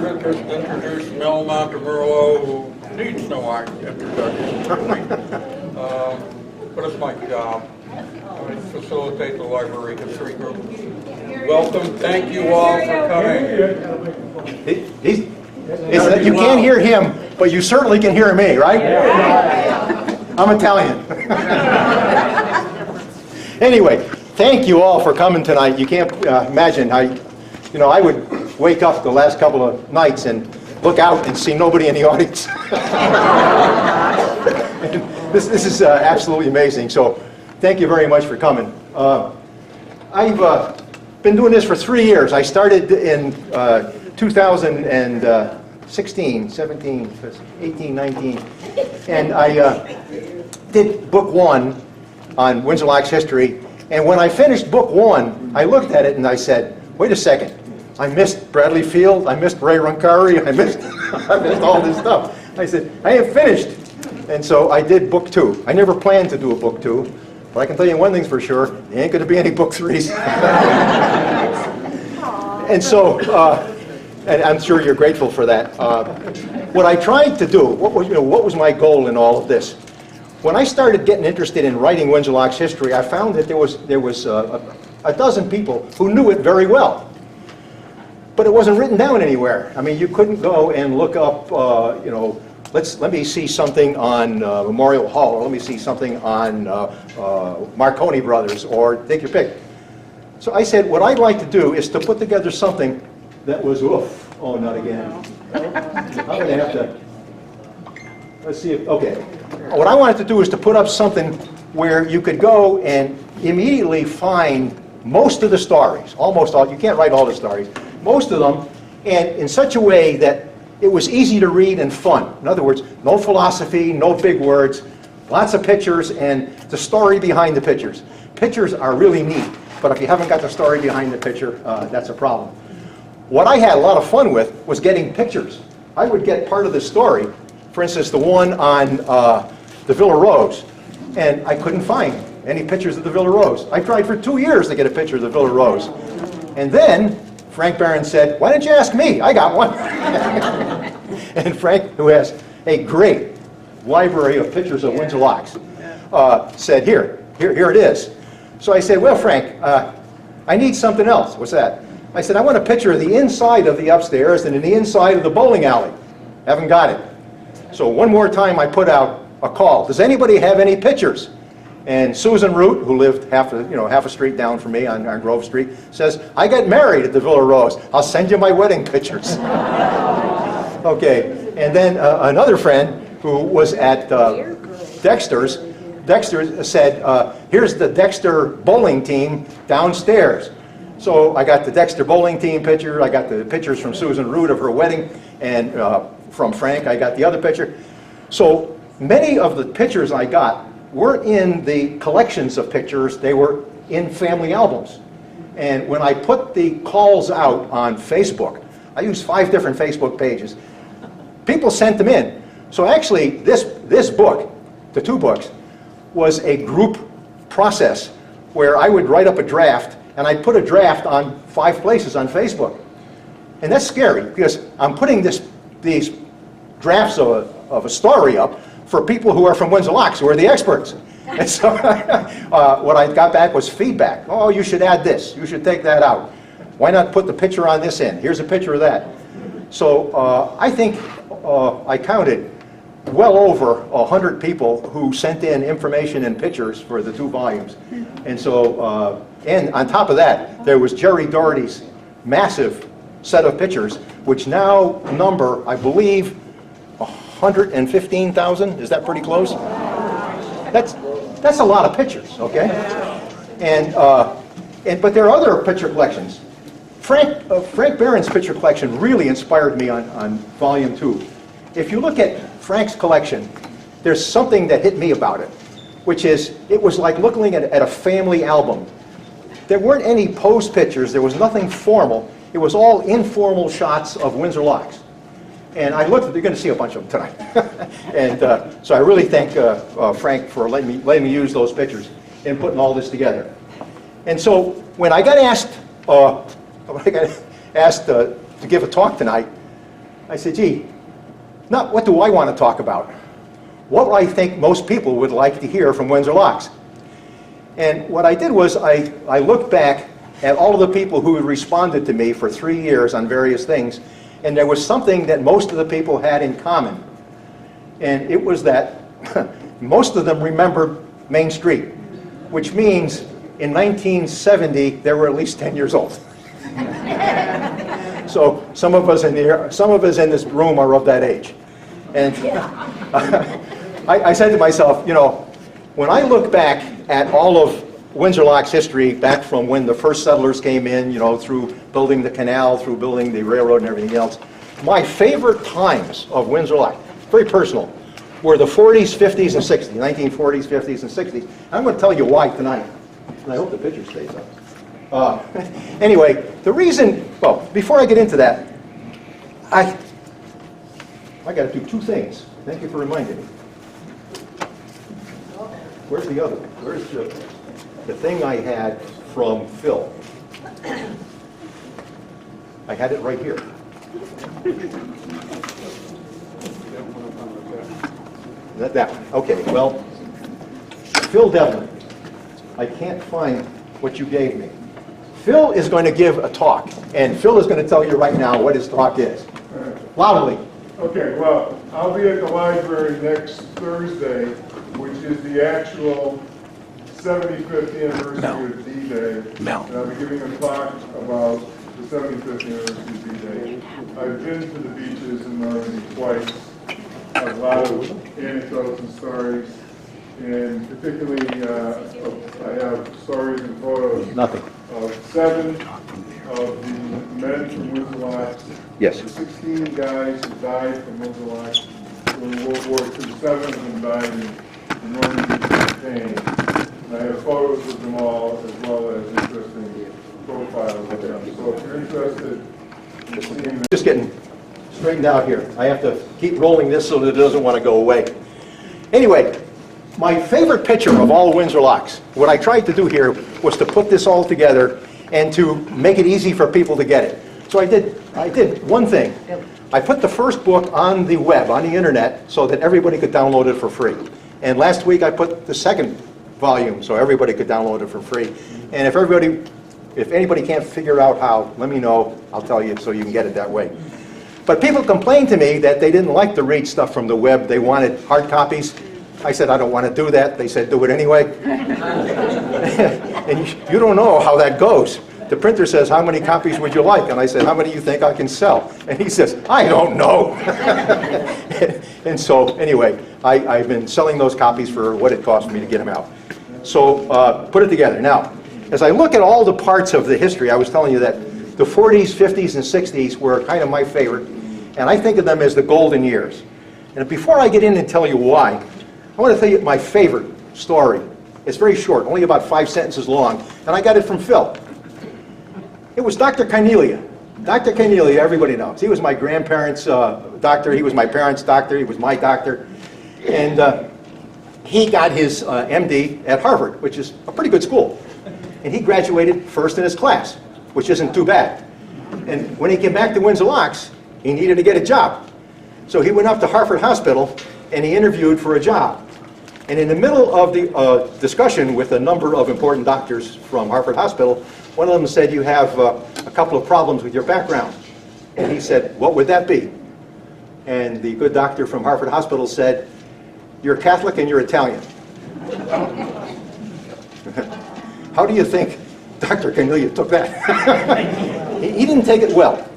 Just introduce Mel Montemerlo, who needs no introduction, but it's my job. I facilitate the library history group. Welcome, thank you all for coming. You can't hear him, but you certainly can hear me, right? I'm Italian. Anyway, thank you all for coming tonight. You can't imagine how, I would wake up the last couple of nights and look out and see nobody in the audience. This is absolutely amazing. So thank you very much for coming. I've been doing this for 3 years. I started in 2016, 17, 18, 19, and I did book 1 on Windsor Locks history. And when I finished book 1, I looked at it and I said, wait a second. I missed Bradley Field, I missed Ray Roncari, I missed all this stuff. I said, I am finished. And so I did book 2. I never planned to do a book 2, but I can tell you one thing's for sure, there ain't going to be any book 3s. And so, and I'm sure you're grateful for that. What I tried to do, what was my goal in all of this? When I started getting interested in writing Windsor Locks history, I found that there was a dozen people who knew it very well. But it wasn't written down anywhere. I mean, you couldn't go and look up, let me see something on Memorial Hall, or let me see something on Marconi Brothers, or take your pick. So I said, what I'd like to do is to put together something that was, oh, not again. I'm going to have to, let's see if, okay. What I wanted to do is to put up something where you could go and immediately find most of the stories, almost all, you can't write all the stories, most of them, and in such a way that it was easy to read and fun. In other words, no philosophy, no big words, lots of pictures, and the story behind the pictures. Pictures are really neat, but if you haven't got the story behind the picture, that's a problem. What I had a lot of fun with was getting pictures. I would get part of the story, for instance, the one on the Villa Rose, and I couldn't find any pictures of the Villa Rose. I tried for 2 years to get a picture of the Villa Rose. And then Frank Barron said, why didn't you ask me? I got one. And Frank, who has a great library of pictures of Windsor Locks, said, here it is. So I said, well, Frank, I need something else. What's that? I said, I want a picture of the inside of the upstairs and in the inside of the bowling alley. Haven't got it. So one more time I put out a call. Does anybody have any pictures? And Susan Root, who lived half a street down from me on Grove Street, says, I got married at the Villa Rose. I'll send you my wedding pictures. Okay, and then another friend who was at Dexter's said, here's the Dexter bowling team downstairs. So I got the Dexter bowling team picture, I got the pictures from Susan Root of her wedding, and from Frank I got the other picture. So many of the pictures I got weren't in the collections of pictures, they were in family albums. And when I put the calls out on Facebook, I used 5 different Facebook pages, people sent them in. So actually this book, the 2 books, was a group process where I would write up a draft and I'd put a draft on 5 places on Facebook. And that's scary because I'm putting these drafts of a story up for people who are from Windsor Locks, who are the experts. And so what I got back was feedback. Oh, you should add this. You should take that out. Why not put the picture on this end? Here's a picture of that. So I think I counted well over 100 people who sent in information and pictures for the 2 volumes. And so, and on top of that, there was Jerry Doherty's massive set of pictures, which now number, I believe, 115,000. Is that pretty close? That's a lot of pictures, okay? But there are other picture collections. Frank Barron's picture collection really inspired me on volume 2. If you look at Frank's collection, there's something that hit me about it, which is it was like looking at a family album. There weren't any pose pictures. There was nothing formal. It was all informal shots of Windsor Locks. And I looked, you're going to see a bunch of them tonight. And so I really thank Frank for letting me use those pictures in putting all this together. And so when I got asked to give a talk tonight, I said, gee, not what do I want to talk about? What I think most people would like to hear from Windsor Locks. And what I did was I looked back at all of the people who had responded to me for 3 years on various things, and there was something that most of the people had in common. And it was that most of them remembered Main Street, which means in 1970 they were at least 10 years old. So some of us in this room are of that age. And I said to myself, you know, when I look back at all of Windsor Locks history, back from when the first settlers came in, you know, through building the canal, through building the railroad and everything else, my favorite times of Windsor Locks, very personal, were the 40s, 50s, and 60s, 1940s, 50s, and 60s. I'm going to tell you why tonight, and I hope the picture stays up. Anyway, the reason, well, before I get into that, I got to do two things. Thank you for reminding me. Where's the other one? Where's the thing I had from Phil? I had it right here. That one. Okay, well, Phil Devlin, I can't find what you gave me. Phil is going to give a talk, and Phil is going to tell you right now what his talk is. Loudly. Okay, well, I'll be at the library next Thursday, which is the actual 75th anniversary of D-Day. Mel. And I'll be giving a talk about the 75th anniversary of D-Day. I've been to the beaches in Normandy twice. I have a lot of anecdotes and stories, and particularly I have stories and photos of 7 of the men from Windsor Locks. Yes. The 16 guys who died from Windsor Locks in World War II. 7 of them died in the Normandy campaign. And I have photos of them all, as well as interesting profiles of them. So if you're interested in seeing them, Just getting straightened out here. I have to keep rolling this so that it doesn't want to go away. Anyway, my favorite picture of all Windsor Locks, what I tried to do here was to put this all together and to make it easy for people to get it. So I did one thing. I put the first book on the web, on the internet, so that everybody could download it for free. And last week I put the second volume so everybody could download it for free. And if anybody can't figure out how, let me know. I'll tell you so you can get it that way. But people complained to me that they didn't like to read stuff from the web. They wanted hard copies. I said, I don't want to do that. They said, do it anyway. And you don't know how that goes. The printer says, how many copies would you like? And I said, how many do you think I can sell? And he says, I don't know. And so anyway, I've been selling those copies for what it cost me to get them out. So put it together. Now, as I look at all the parts of the history, I was telling you that the 40s, 50s, and 60s were kind of my favorite. And I think of them as the golden years. And before I get in and tell you why, I want to tell you my favorite story. It's very short, only about 5 sentences long, and I got it from Phil. It was Dr. Connealy. Dr. Connealy, everybody knows. He was my grandparents' doctor. He was my parents' doctor. He was my doctor. And he got his MD at Harvard, which is a pretty good school. And he graduated first in his class, which isn't too bad. And when he came back to Windsor Locks, he needed to get a job. So he went up to Harvard Hospital and he interviewed for a job. And in the middle of the discussion with a number of important doctors from Harvard Hospital, one of them said, you have a couple of problems with your background. And he said, what would that be? And the good doctor from Harvard Hospital said, you're Catholic and you're Italian. How do you think Dr. Connealy took that? He didn't take it well.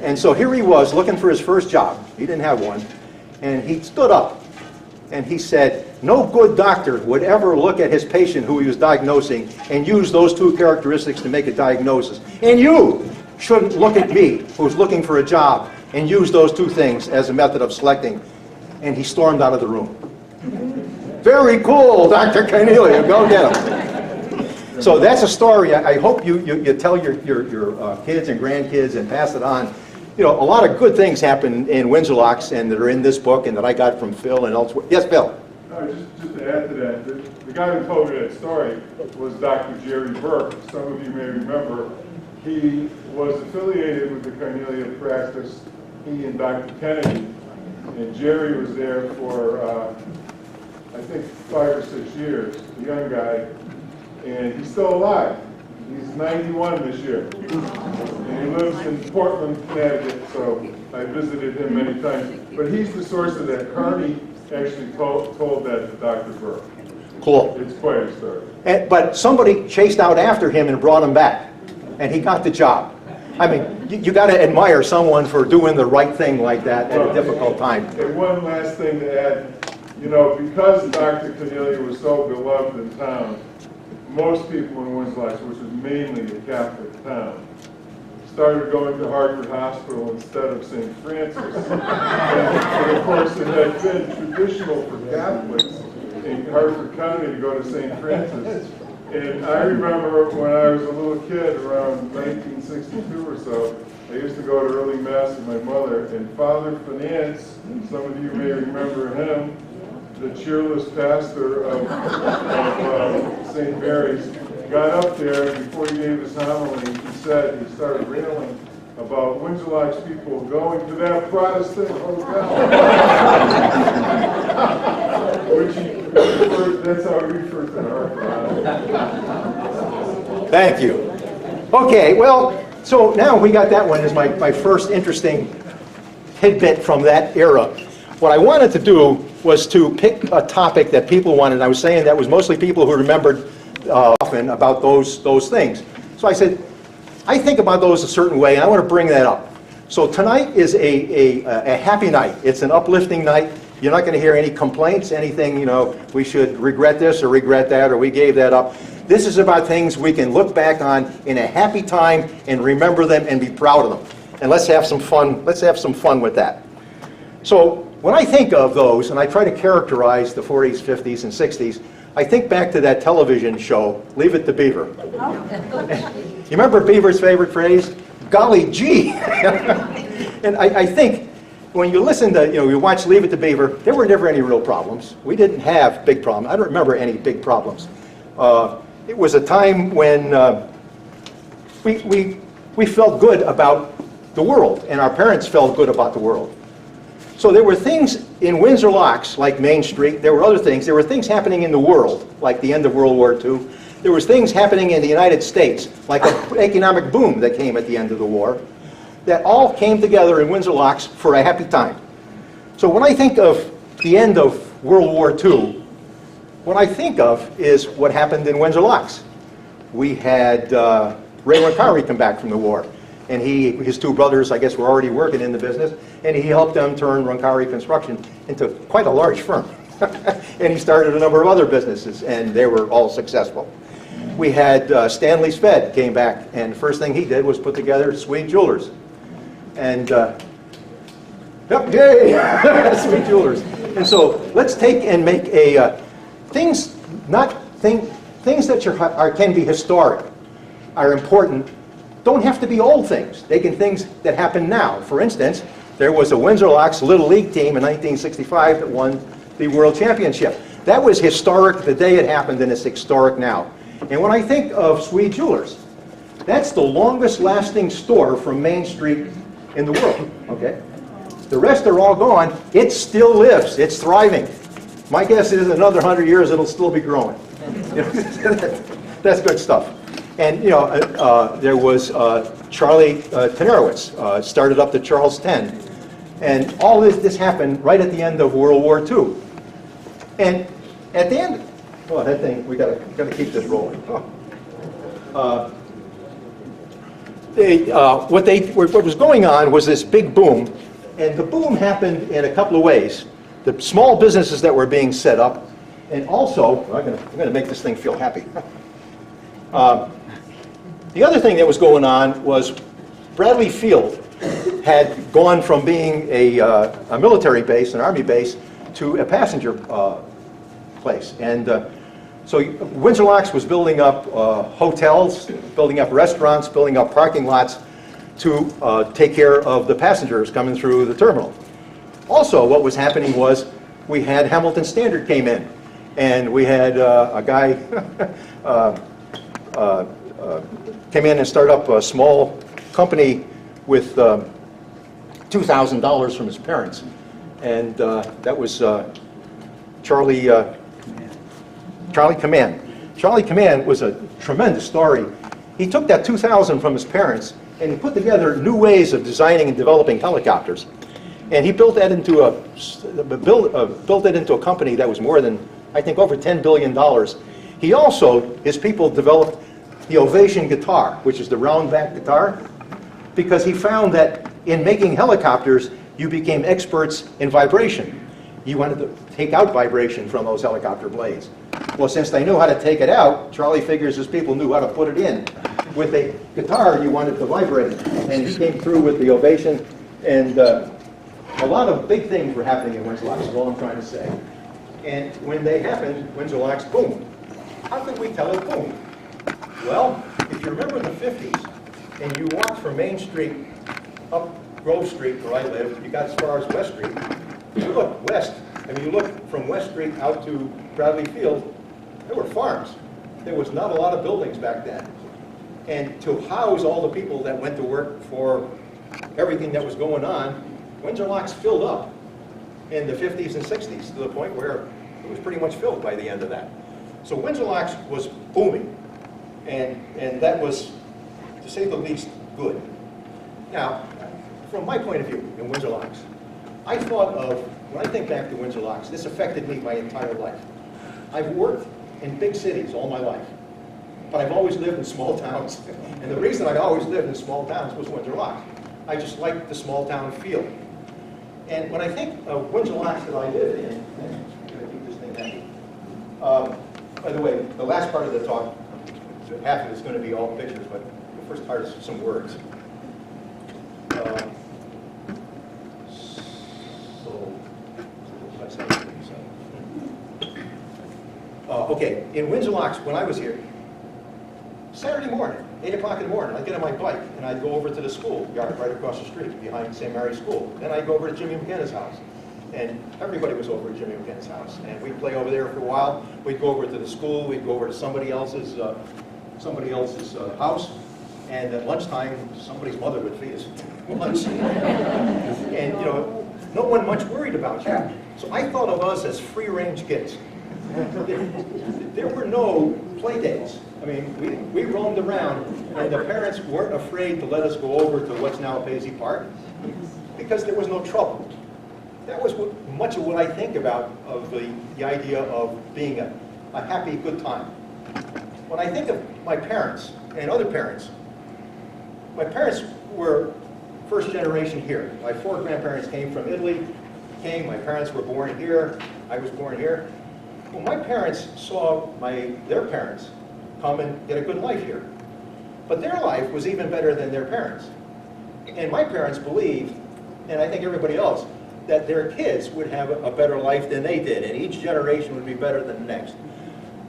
And so here he was looking for his first job. He didn't have one. And he stood up and he said, no good doctor would ever look at his patient who he was diagnosing and use those two characteristics to make a diagnosis. And you shouldn't look at me, who's looking for a job, and use those two things as a method of selecting. And he stormed out of the room. Very cool, Dr. Connealy. Go get him. So that's a story. I hope you tell your kids and grandkids and pass it on. You know, a lot of good things happen in Windsor Locks and that are in this book and that I got from Phil and elsewhere. Yes, Bill? Just to add to that, the guy who told me that story was Dr. Jerry Burke. Some of you may remember. He was affiliated with the Connealy practice he and Dr. Kennedy, and Jerry was there for, I think, 5 or 6 years, a young guy, and he's still alive. He's 91 this year, and he lives in Portland, Connecticut, so I visited him many times. But he's the source of that. Carney actually told that to Dr. Burke. Cool. It's quite a story. But somebody chased out after him and brought him back, and he got the job. I mean, you got to admire someone for doing the right thing like that at a difficult time. And one last thing to add, you know, because Dr. Connealy was so beloved in town, most people in Windsor Locks, which is mainly a Catholic town, started going to Hartford Hospital instead of St. Francis. And of course, it had been traditional for Catholics in Hartford County to go to St. Francis. And I remember when I was a little kid, around 1962 or so, I used to go to early Mass with my mother, and Father Finance, some of you may remember him, the cheerless pastor of St. Mary's, got up there, and before he gave his homily, he started railing about Windsor Locks people going to that Protestant hotel. That's how he referred to our Thank you. Okay, well, so now we got that one as my first interesting tidbit from that era. What I wanted to do was to pick a topic that people wanted. I was saying that was mostly people who remembered often about those things. So I said, I think about those a certain way, and I want to bring that up. So tonight is a happy night. It's an uplifting night. You're not going to hear any complaints, anything, you know, we should regret this or regret that, or we gave that up. This is about things we can look back on in a happy time and remember them and be proud of them. And let's have some fun. Let's have some fun with that. So when I think of those, and I try to characterize the 40s, 50s, and 60s, I think back to that television show, Leave It to Beaver. You remember Beaver's favorite phrase? Golly gee! And I think when you listen to, you watch Leave It to Beaver, there were never any real problems. We didn't have big problems. I don't remember any big problems. It was a time when we felt good about the world, and our parents felt good about the world. So there were things in Windsor Locks, like Main Street. There were other things. There were things happening in the world, like the end of World War II. There was things happening in the United States, like an economic boom that came at the end of the war, that all came together in Windsor Locks for a happy time. So when I think of the end of World War II, what I think of is what happened in Windsor Locks. We had Ray Roncari come back from the war. And his two brothers, I guess, were already working in the business, and he helped them turn Roncari Construction into quite a large firm. And he started a number of other businesses, and they were all successful. We had Stanley Sved came back, and the first thing he did was put together Swede Jewelers. And, yep, yay! Swede Jewelers. And so let's take and make things that can be historic, are important, don't have to be old things. They can things that happen now. For instance, there was a Windsor Locks Little League team in 1965 that won the World Championship. That was historic the day it happened, and it's historic now. And when I think of Swede Jewelers, that's the longest lasting store from Main Street in the world. Okay? The rest are all gone. It still lives. It's thriving. My guess is in another 100 years it'll still be growing. That's good stuff. And there was Charlie Tenerowitz, started up the Charles 10. And all this happened right at the end of World War II. And at the end, oh, that thing, we gotta keep this rolling. What was going on was this big boom, and the boom happened in a couple of ways. The small businesses that were being set up, and also, I'm gonna make this thing feel happy. The other thing that was going on was Bradley Field had gone from being a military base, an army base, to a passenger place. And so Windsor Locks was building up hotels, building up restaurants, building up parking lots to take care of the passengers coming through the terminal. Also, what was happening was we had Hamilton Standard came in, and we had a guy came in and started up a small company with $2,000 from his parents. And that was Charlie Command. Charlie Command was a tremendous story. He took that $2,000 from his parents and he put together new ways of designing and developing helicopters. And he built that into built it into a company that was more than, I think, over $10 billion. He also, his people developed the Ovation guitar, which is the round back guitar, because he found that in making helicopters, you became experts in vibration. You wanted to take out vibration from those helicopter blades. Well, since they knew how to take it out, Charlie figures his people knew how to put it in. With a guitar, you wanted to vibrate it. And he came through with the Ovation, and a lot of big things were happening in Windsor Locks, is all I'm trying to say. And when they happened, Windsor Locks, boom. How could we tell it boom? Well, if you remember the 50s, and you walked from Main Street up Grove Street, where I lived, you got as far as West Street, you look west, and you look from West Street out to Bradley Field, there were farms. There was not a lot of buildings back then. And to house all the people that went to work for everything that was going on, Windsor Locks filled up in the 50s and 60s to the point where it was pretty much filled by the end of that. So Windsor Locks was booming, and that was, to say the least, good. Now, from my point of view in Windsor Locks, I thought of, when I think back to Windsor Locks, this affected me my entire life. I've worked in big cities all my life, but I've always lived in small towns. And the reason I always lived in small towns was Windsor Locks. I just liked the small town feel. And when I think of Windsor Locks that I lived in, I'm going to keep this thing handy. By the way, the last part of the talk, half of it's going to be all pictures, but the first part is some words. Okay, in Windsor Locks, when I was here, Saturday morning, 8 o'clock in the morning, I'd get on my bike and I'd go over to the school yard right across the street behind St. Mary's School. Then I'd go over to Jimmy McKenna's house. And everybody was over at Jimmy McKenna's house. And we'd play over there for a while. We'd go over to the school. We'd go over to somebody else's house. And at lunchtime, somebody's mother would feed us lunch. And, you know, no one much worried about you. So I thought of us as free-range kids. There were no play dates. I mean, we roamed around, and the parents weren't afraid to let us go over to what's now Paisley Park because there was no trouble. That was much of what I think about of the idea of being a happy, good time. When I think of my parents and other parents, my parents were first generation here. My 4 grandparents came from Italy, my parents were born here, I was born here. Well, my parents saw their parents come and get a good life here. But their life was even better than their parents. And my parents believed, and I think everybody else, that their kids would have a better life than they did, and each generation would be better than the next.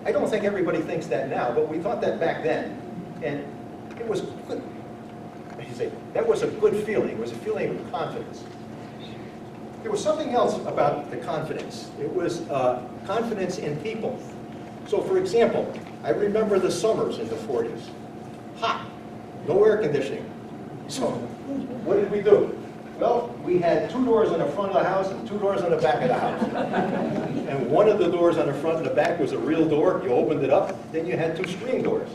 I don't think everybody thinks that now, but we thought that back then. And it was good. That was a good feeling. It was a feeling of confidence. There was something else about the confidence. It was confidence in people. So for example, I remember the summers in the 40s. Hot, no air conditioning. So what did we do? Well, we had 2 doors on the front of the house and 2 doors on the back of the house. And one of the doors on the front and the back was a real door. You opened it up, then you had 2 screen doors.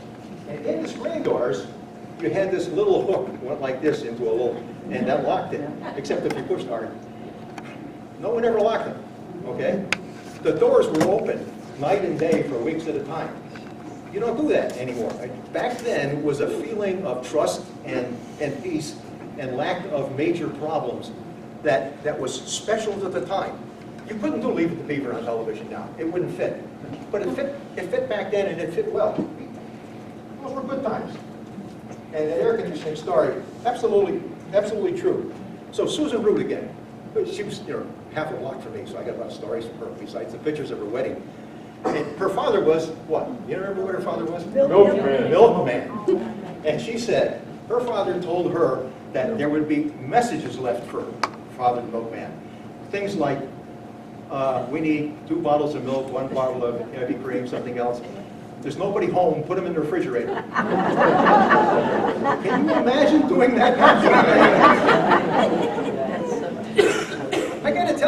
And in the screen doors, you had this little hook, went like this into a little, and that locked it, except if you pushed hard. No one ever locked them, okay? The doors were open night and day for weeks at a time. You don't do that anymore. Back then was a feeling of trust and peace and lack of major problems that was special to the time. You couldn't do Leave It to Beaver on television now. It wouldn't fit. But it fit back then, and it fit well. Those were good times. And the air conditioning story, absolutely true. So Susan Root again. She was, half a block from me, so I got a lot of stories from her besides the pictures of her wedding. And her father was what? You remember what her father was? Milkman. Milkman. And she said her father told her that there would be messages left for Father Milkman. Things like, we need 2 bottles of milk, 1 bottle of heavy cream, something else. There's nobody home, put them in the refrigerator. Can you imagine doing that?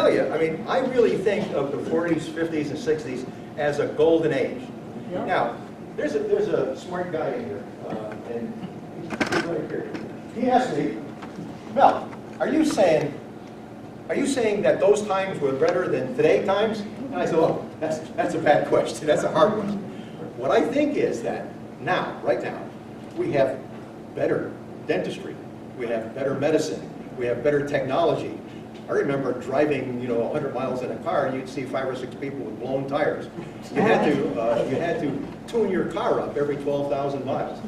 tell you, I mean, I really think of the 40s, 50s, and 60s as a golden age. Now, there's a smart guy in here, and he's right here. He asked me, Mel, are you saying that those times were better than today times? And I said, well, that's a bad question. That's a hard one. What I think is that now, right now, we have better dentistry. We have better medicine. We have better technology. I remember driving, 100 miles in a car, and you'd see 5 or 6 people with blown tires. You had to tune your car up every 12,000 miles.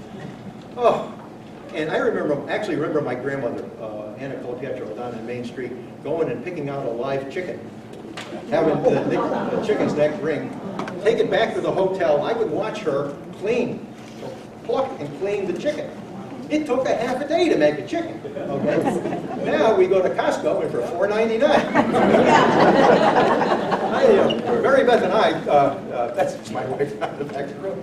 Oh, and I actually remember my grandmother, Anna Colpietro, down on Main Street, going and picking out a live chicken, having the chicken's neck ring, take it back to the hotel. I would watch her pluck and clean the chicken. It took a half a day to make a chicken. Okay? Now we go to Costco and for $4.99. Mary Beth and I, that's my wife out in the back of the room.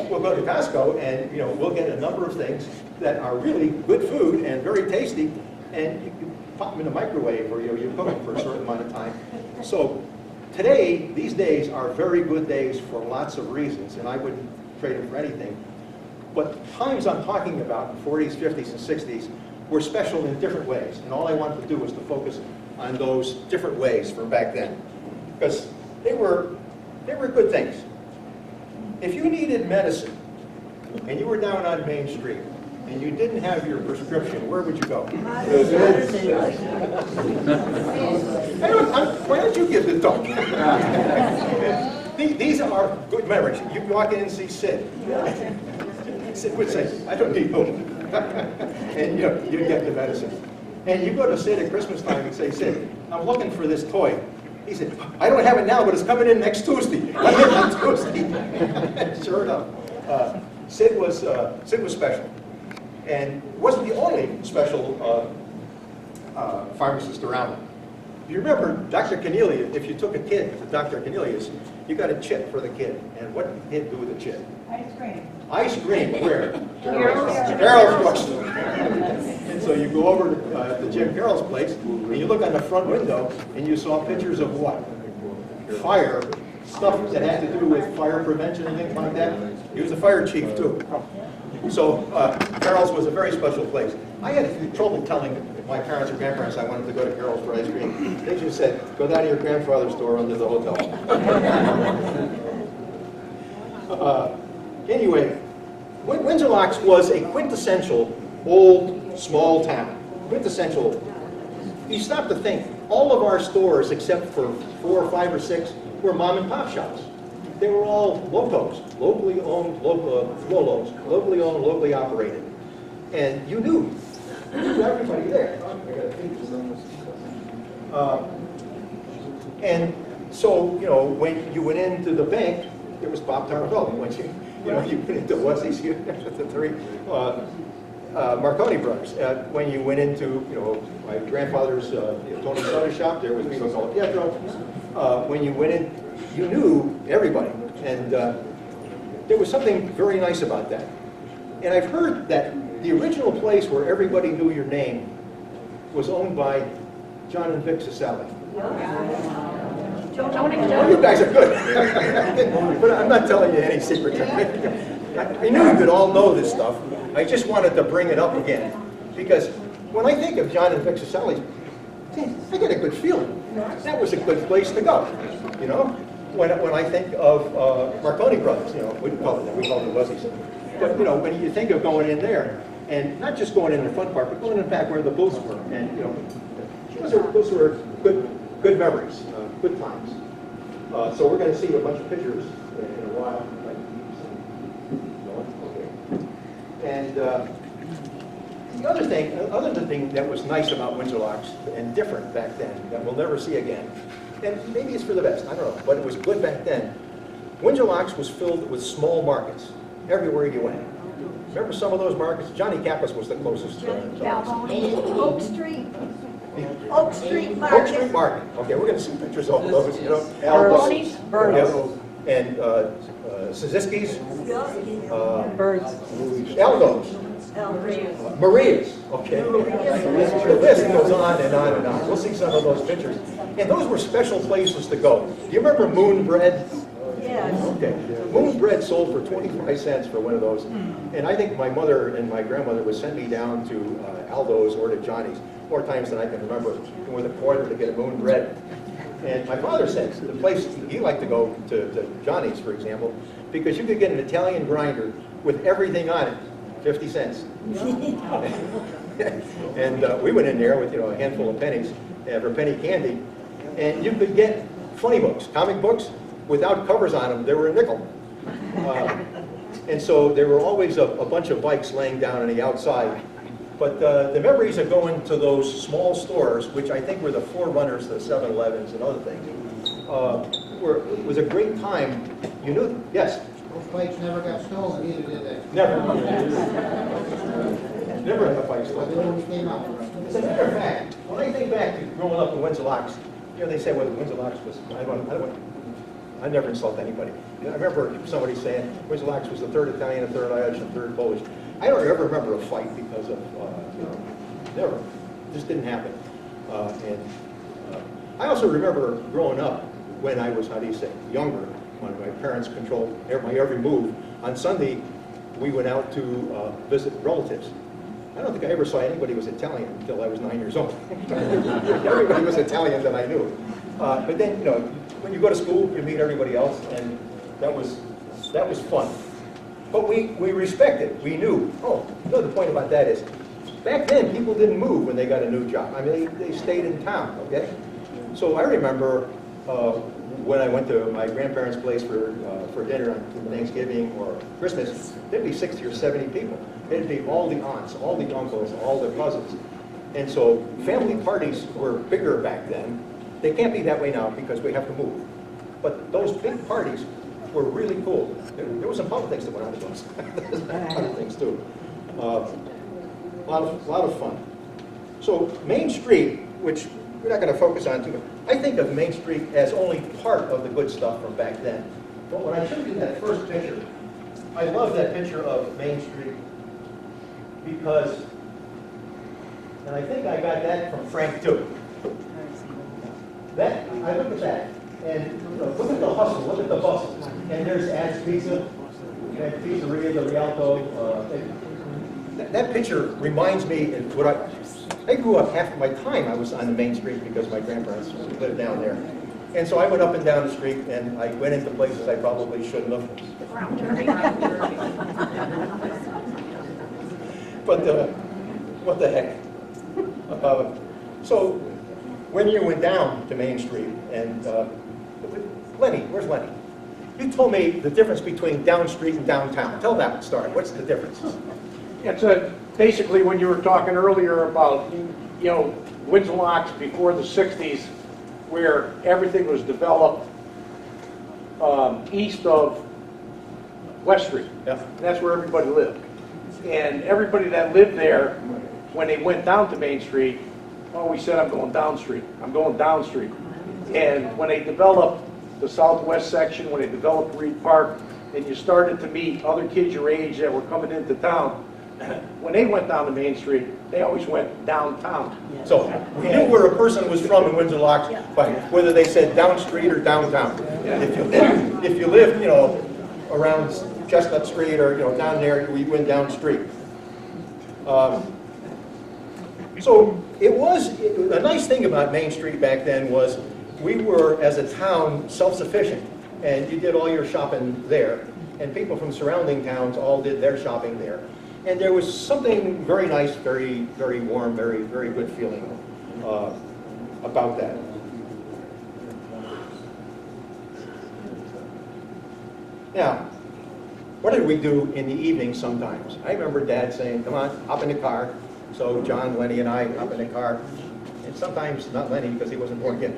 We'll go to Costco and we'll get a number of things that are really good food and very tasty, and you pop them in the microwave or you cook them for a certain amount of time. So today, these days are very good days for lots of reasons, and I wouldn't trade them for anything. But times I'm talking about, the 40s, 50s, and 60s, were special in different ways. And all I wanted to do was to focus on those different ways from back then. Because they were good things. If you needed medicine, and you were down on Main Street, and you didn't have your prescription, where would you go? Why don't you give the talk? These are good memories. You walk in and see Sid. Sid would say, I don't need hope. And you get the medicine. And you go to Sid at Christmas time and say, Sid, I'm looking for this toy. He said, I don't have it now, but it's coming in next Tuesday. I'm in on Tuesday. Sure enough. Sid was special. And wasn't the only special pharmacist around. You remember Dr. Connealy, if you took a kid to Dr. Connealy's, you got a chip for the kid. And what did the kid do with the chip? Ice cream. Ice cream, where? Carol's drugstore. And so you go over to Jim Carroll's place, and you look on the front window, and you saw pictures of what? Fire, stuff that had to do with fire prevention and things like that. He was a fire chief, too. So Carol's was a very special place. I had trouble telling my parents or grandparents I wanted to go to Carol's for ice cream. They just said, go down to your grandfather's store under the hotel. Anyway, Windsor Locks was a quintessential old small town. Quintessential. You stop to think, all of our stores, except for 4 or 5 or 6, were mom and pop shops. They were all locos, locally owned, lolos, locally owned, locally operated. And you knew everybody there. And so, when you went into the bank, it was Bob Tarabelli. When you went into Wessy's, the 3 Marconi brothers. When you went into, my grandfather's Tony Soda shop, there was Beaver called Pietro. When you went in, you knew everybody. And there was something very nice about that. And I've heard that the original place where everybody knew your name was owned by John and Vic Cicelli. Well, you guys are good. But I'm not telling you any secrets. I knew you could all know this stuff. I just wanted to bring it up again. Because when I think of John and Vic Cicelli, I get a good feeling. That was a good place to go, When I think of Marconi Brothers, we call it the Wesleys. But when you think of going in there, and not just going in the front part, but going in the back where the booths were, and those were good memories, good times. So we're going to see a bunch of pictures in a while. Okay. And the other thing that was nice about Windsor Locks and different back then that we'll never see again, and maybe it's for the best, I don't know, but it was good back then. Windsor Locks was filled with small markets everywhere you went. Remember some of those markets? Johnny Kappas was the closest. Oak Street. Oak Street Market. Okay, we're going to see pictures of those. Birds. And Szyski's. Birds. Aldo's. Maria's. Okay? The list goes on and on and on. We'll see some of those pictures. And those were special places to go. Do you remember Moon Bread? Yes. Okay. Moon Bread sold for 25 cents for one of those. And I think my mother and my grandmother would send me down to Aldo's or to Johnny's more times than I can remember, with a quarter to get a Moon Bread. And my father said the place he liked to go to Johnny's, for example, because you could get an Italian grinder with everything on it, 50 cents. And we went in there with a handful of pennies for penny candy, and you could get funny books, comic books, without covers on them. They were a nickel. And so there were always a bunch of bikes laying down on the outside. But the memories of going to those small stores, which I think were the forerunners, the 7-Elevens and other things, was a great time. You knew, yes? Those bikes never got stolen either, did they? Never. Never had a bike They stolen. only came out. As a matter of fact, when I think back to growing up in Windsor Locks, they say, well, Windsor Locks was, I never insult anybody. I remember somebody saying Windsor Locks was the third Italian, the third Irish, and the third Polish. I don't ever remember a fight because of, never. It just didn't happen. I also remember growing up when I was, younger, when my parents controlled my every move. On Sunday, we went out to visit relatives. I don't think I ever saw anybody who was Italian until I was 9 years old. Everybody was Italian that I knew. But then, when you go to school, you meet everybody else, and that was fun. But we respected. We knew. Oh, the point about that is, back then people didn't move when they got a new job. I mean, they stayed in town. Okay. So I remember when I went to my grandparents' place for dinner on Thanksgiving or Christmas, there'd be 60 or 70 people. It'd be all the aunts, all the uncles, all the cousins. And so family parties were bigger back then. They can't be that way now because we have to move. But those big parties were really cool. There was some politics that went on to those. Other things too. A lot of fun. So Main Street, which we're not going to focus on too much. I think of Main Street as only part of the good stuff from back then. But when I showed you that first picture, I love that picture of Main Street because, and I think I got that from Frank too. I look at that, and look at the hustle, look at the bustle. And there's Ad's Pizza, and Pizzeria, the Rialto. That picture reminds me of what I grew up half of my time I was on the Main Street because my grandparents lived down there. And so I went up and down the street, and I went into places I probably shouldn't have. But what the heck? So when you went down to Main Street, and Lenny, where's Lenny? You told me the difference between down street and downtown. Tell that story. What's the difference? It's basically when you were talking earlier about, Windsor Locks before the 60s, where everything was developed east of West Street. Yeah. And that's where everybody lived. And everybody that lived there, when they went down to Main Street, always said, I'm going down street. I'm going down street. And when they developed the southwest section, when they developed Reed Park, and you started to meet other kids your age that were coming into town, when they went down to Main Street, they always went downtown. So we knew where a person was from in Windsor Locks by whether they said down street or downtown. If you lived, around Chestnut Street or down there, we went down street. So it was a nice thing about Main Street back then was we were, as a town, self-sufficient, and you did all your shopping there, and people from surrounding towns all did their shopping there. And there was something very nice, very, very warm, very, very good feeling about that. Now, what did we do in the evening sometimes? I remember Dad saying, come on, hop in the car. So John, Lenny, and I hop in the car. And sometimes, not Lenny, because he wasn't born yet.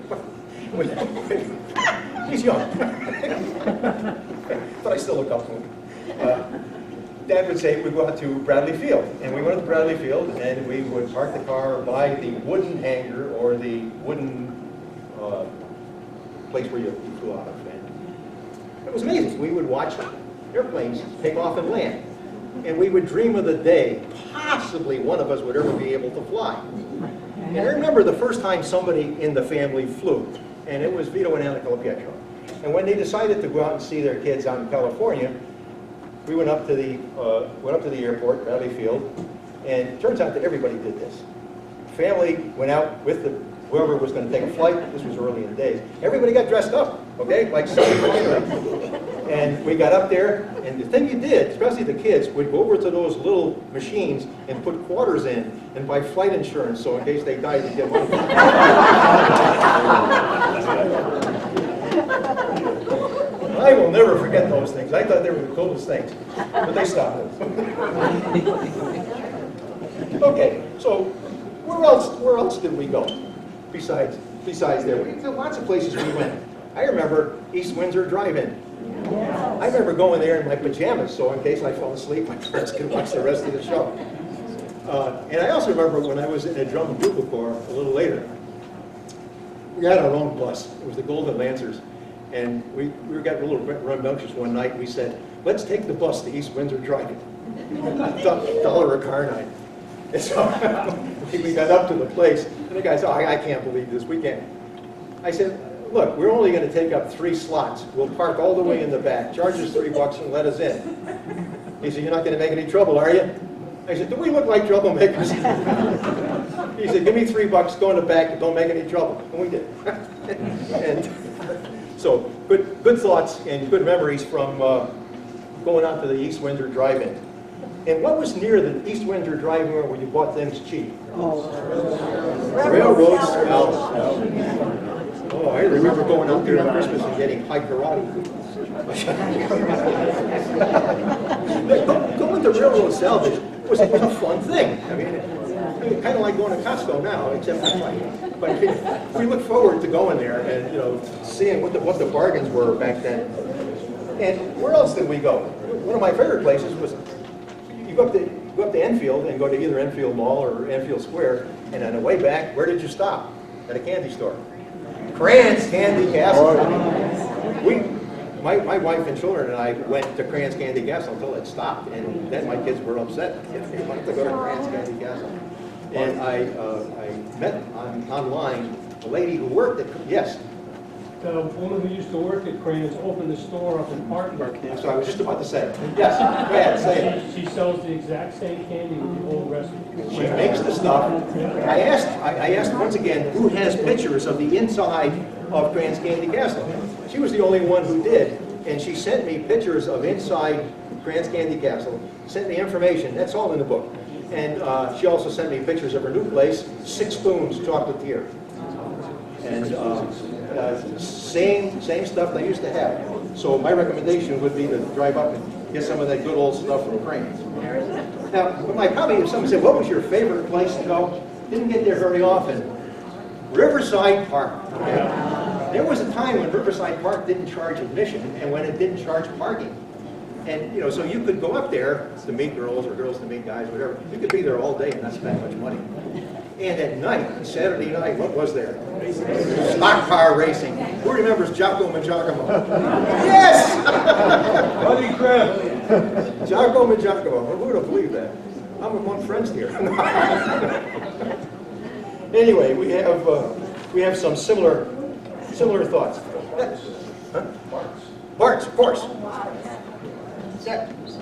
He's young. But I still look up to him. Dad would say we'd go out to Bradley Field. And we went to Bradley Field, and we would park the car by the wooden hangar or the wooden place where you flew out of. And it was amazing. We would watch airplanes take off and land. And we would dream of the day, possibly one of us would ever be able to fly. And I remember the first time somebody in the family flew, and it was Vito and Anna Pietro. And when they decided to go out and see their kids out in California, we went up to the airport, Bradley Field, and it turns out that everybody did this. Family went out with whoever was going to take a flight. This was early in the days. Everybody got dressed up, okay, like and we got up there, and the thing you did, especially the kids, would go over to those little machines and put quarters in and buy flight insurance, so in case they died, they'd get money. I will never forget those things. I thought they were the coolest things, but they stopped it. Okay, so where else did we go besides there? There were lots of places we went. I remember East Windsor Drive-In. I remember going there in my pajamas, so in case I fell asleep, my parents could watch the rest of the show. And I also remember when I was in a drum and bugle corps a little later, we had our own bus. It was the Golden Lancers. And we got a little rambunctious one night. We said, let's take the bus to East Windsor Drive-In. $1 a car night. And so we got up to the place, and the guy said, oh, I can't believe this, we can't. I said, look, we're only going to take up 3 slots. We'll park all the way in the back, charge us $3 and let us in. He said, you're not going to make any trouble, are you? I said, do we look like troublemakers? He said, give me $3, go in the back, and don't make any trouble. And we did. And so, good thoughts and good memories from going out to the East Windsor Drive-In. And what was near the East Windsor Drive-In where you bought things cheap? Railroad Scouts. Oh, I remember going out there on Christmas and getting high karate. Going to railroad salvage was a fun thing. I mean, kind of like going to Costco now, except but we look forward to going there and seeing what the bargains were back then. And where else did we go? One of my favorite places was you go up to Enfield and go to either Enfield Mall or Enfield Square, and on the way back, where did you stop? At a candy store. Cran's Candy Castle. My wife and children and I went to Cran's Candy Castle until it stopped, and then my kids were upset. They wanted to go to Cran's Candy Castle. And I met online a lady who worked at, yes? The woman who used to work at Cran's opened the store up in Parkland. So I was just about to say, yes, go ahead, say it. She sells the exact same candy with the old recipe. She makes the stuff. I asked once again who has pictures of the inside of Cran's Candy Castle. She was the only one who did, and she sent me pictures of inside Cran's Candy Castle, sent me information, that's all in the book. And she also sent me pictures of her new place, 6 Spoons Chocolatier. And same stuff they used to have. So my recommendation would be to drive up and get some of that good old stuff from Crane's. Now, probably if someone said, what was your favorite place to go? Didn't get there very often. Riverside Park. Okay? There was a time when Riverside Park didn't charge admission and when it didn't charge parking. And so you could go up there to meet girls or girls to meet guys, whatever. You could be there all day and not spend much money. And at night, Saturday night, what was there? Stock car racing. Who remembers Giacomo and Giacomo? Yes! Buddy Crab. Giacomo and Giacomo. Who would have believed that? I'm among friends here. Anyway, we have some similar thoughts. Huh? Barts, of course.